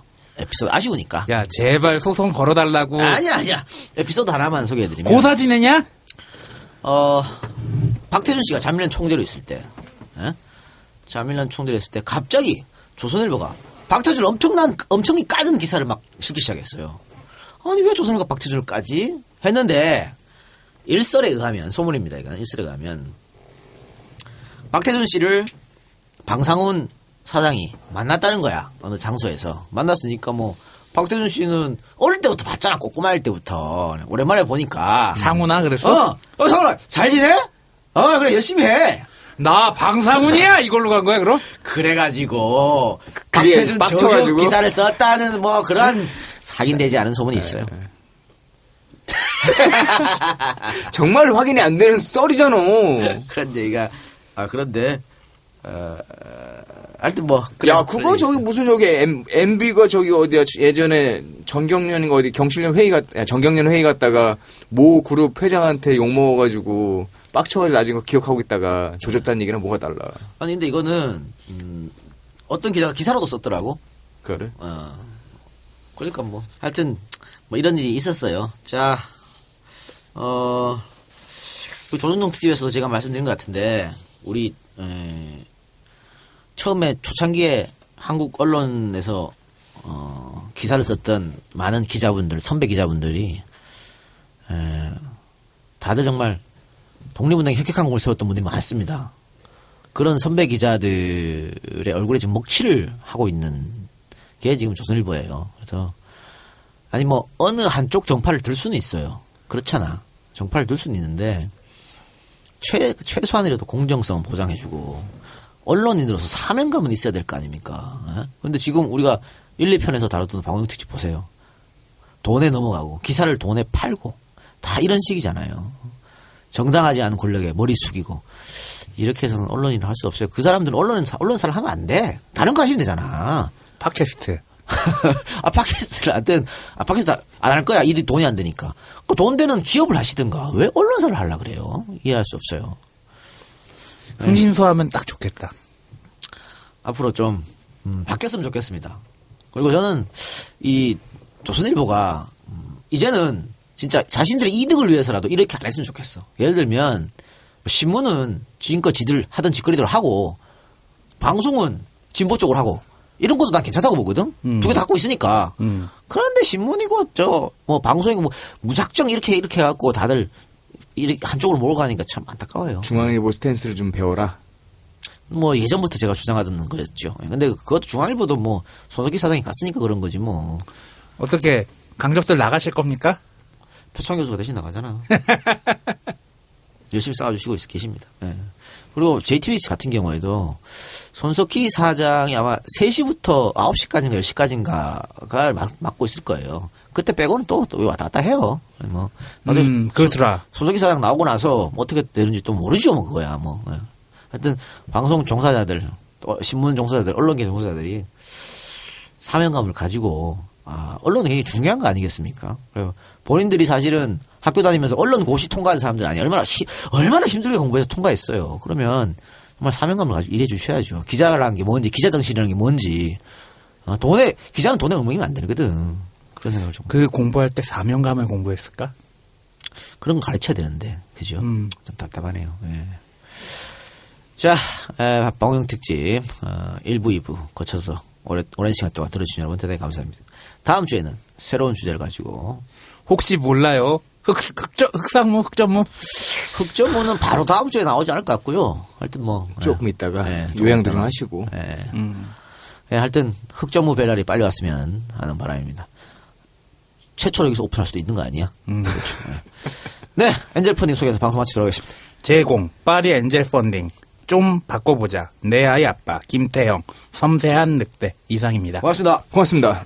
아쉬우니까. 야 제발 소송 걸어달라고. 아니야. 에피소드 하나만 소개해드리면. 고사 지내냐? 박태준 씨가 자민련 총재로 있을 때, 자민련 총재로 있을 때 갑자기 조선일보가 박태준을 엄청나게 까는 기사를 막 실기 시작했어요. 아니 왜 조선일보가 박태준을 까지? 했는데 일설에 의하면 소문입니다. 이건 일설에 의하면 박태준 씨를 방상훈 사장이 만났다는 거야. 어느 장소에서 만났으니까 박태준 씨는 어릴 때부터 봤잖아. 꼬꼬마일 때부터 오랜만에 보니까 상훈아 그랬어? 상훈아 잘 지내? 그래 열심히 해. 나 방사문이야 이걸로 간 거야 그럼? 그래가지고 그게 박태준 빡쳐가지고. 저격 기사를 썼다는 뭐 그런 사기되지 않은 소문이 있어요. 정말 확인이 안 되는 썰이잖아. 그런 얘기가 그런데 하여튼 뭐 야, 그거 저기 무슨 저기 MB가 저기 어디야 예전에 정경련인가 어디 경실련 회의 정경련 회의 갔다가 모 그룹 회장한테 욕 먹어가지고 빡쳐가지고 나중에 기억하고 있다가 조졌다는 얘기는 뭐가 달라? 아니 근데 이거는 어떤 기자가 기사로도 썼더라고. 그래? 그러니까 뭐 하여튼 뭐 이런 일이 있었어요. 자, 그 조선동 TV에서도 제가 말씀드린 것 같은데 우리 처음에 초창기에 한국 언론에서 기사를 썼던 많은 기자분들, 선배 기자분들이 다들 정말 독립운동에 혁혁한 공을 세웠던 분들이 많습니다. 그런 선배 기자들의 얼굴에 지금 먹칠을 하고 있는 게 지금 조선일보예요. 그래서 아니 뭐 어느 한쪽 정파를 들 수는 있어요. 그렇잖아. 정파를 들 수는 있는데 최소한이라도 공정성은 보장해주고 언론인으로서 사명감은 있어야 될 거 아닙니까? 그런데 지금 우리가 1, 2편에서 다뤘던 방송 특집 보세요. 돈에 넘어가고 기사를 돈에 팔고 다 이런 식이잖아요. 정당하지 않은 권력에 머리 숙이고 이렇게 해서는 언론인을 할 수 없어요. 그 사람들은 언론사를 하면 안 돼. 다른 거 하시면 되잖아. 팟캐스트. 팟캐스트를 하든 팟캐스트 안 할 거야. 이들 돈이 안 되니까. 그 돈 되는 기업을 하시든가 왜 언론사를 하려 그래요? 이해할 수 없어요. 흥신소하면 딱 좋겠다. 앞으로 좀 바뀌었으면 좋겠습니다. 그리고 저는 이 조선일보가 이제는 진짜 자신들의 이득을 위해서라도 이렇게 안 했으면 좋겠어. 예를 들면 신문은 지금껏 지들 하던 짓거리대로 하고 방송은 진보 쪽으로 하고 이런 것도 난 괜찮다고 보거든. 두 개 다 갖고 있으니까. 그런데 신문이고 뭐 방송이고 뭐 무작정 이렇게 해갖고 다들 이렇게 한쪽으로 몰아가니까 참 안타까워요. 중앙일보 스탠스를 좀 배워라. 뭐 예전부터 제가 주장하던 거였죠. 근데 그것도 중앙일보도 뭐 손석희 사장이 갔으니까 그런 거지 뭐. 어떻게 강적들 나가실 겁니까? 표창 교수가 대신 나가잖아. 열심히 싸워주시고 계십니다. 예. 그리고 JTBC 같은 경우에도 손석희 사장이 아마 3시부터 9시까지인가 10시까지인가가 맡고 있을 거예요. 그때 빼고는 또 왔다 갔다 해요. 뭐. 나중에 그렇더라. 손석희 사장 나오고 나서 뭐 어떻게 되는지 또 모르죠, 뭐, 그거야, 뭐. 예. 하여튼, 방송 종사자들, 또 신문 종사자들, 언론계 종사자들이 사명감을 가지고, 언론은 굉장히 중요한 거 아니겠습니까? 그리고 본인들이 사실은 학교 다니면서 언론 고시 통과한 사람들 아니에요. 얼마나 힘들게 공부해서 통과했어요. 그러면 정말 사명감을 가지고 일해 주셔야죠. 기자라는 게 뭔지, 기자 정신이라는 게 뭔지. 기자는 돈에 엉망이면 안 되거든. 그런 생각을 좀. 그 공부할 때 사명감을 공부했을까? 그런 거 가르쳐야 되는데, 그죠? 좀 답답하네요. 예. 자, 방송 특집 1부, 2부 거쳐서 오랜 시간 동안 들어주신 여러분 대단히 감사합니다. 다음 주에는 새로운 주제를 가지고 혹시 몰라요? 흑상무, 흑전무? 흑전무는 바로 다음 주에 나오지 않을 것 같고요. 하여튼 뭐 조금 있다가 조금 요양도 좀 있다가. 하시고. 하여튼 흑전무 배달이 빨리 왔으면 하는 바람입니다. 최초로 여기서 오픈할 수도 있는 거 아니야? 그렇죠. 네, 엔젤 펀딩 속에서 방송 마치도록 하겠습니다. 제공, 파리 엔젤 펀딩. 좀 바꿔보자. 내 아이 아빠, 김태형, 섬세한 늑대 이상입니다. 고맙습니다. 고맙습니다.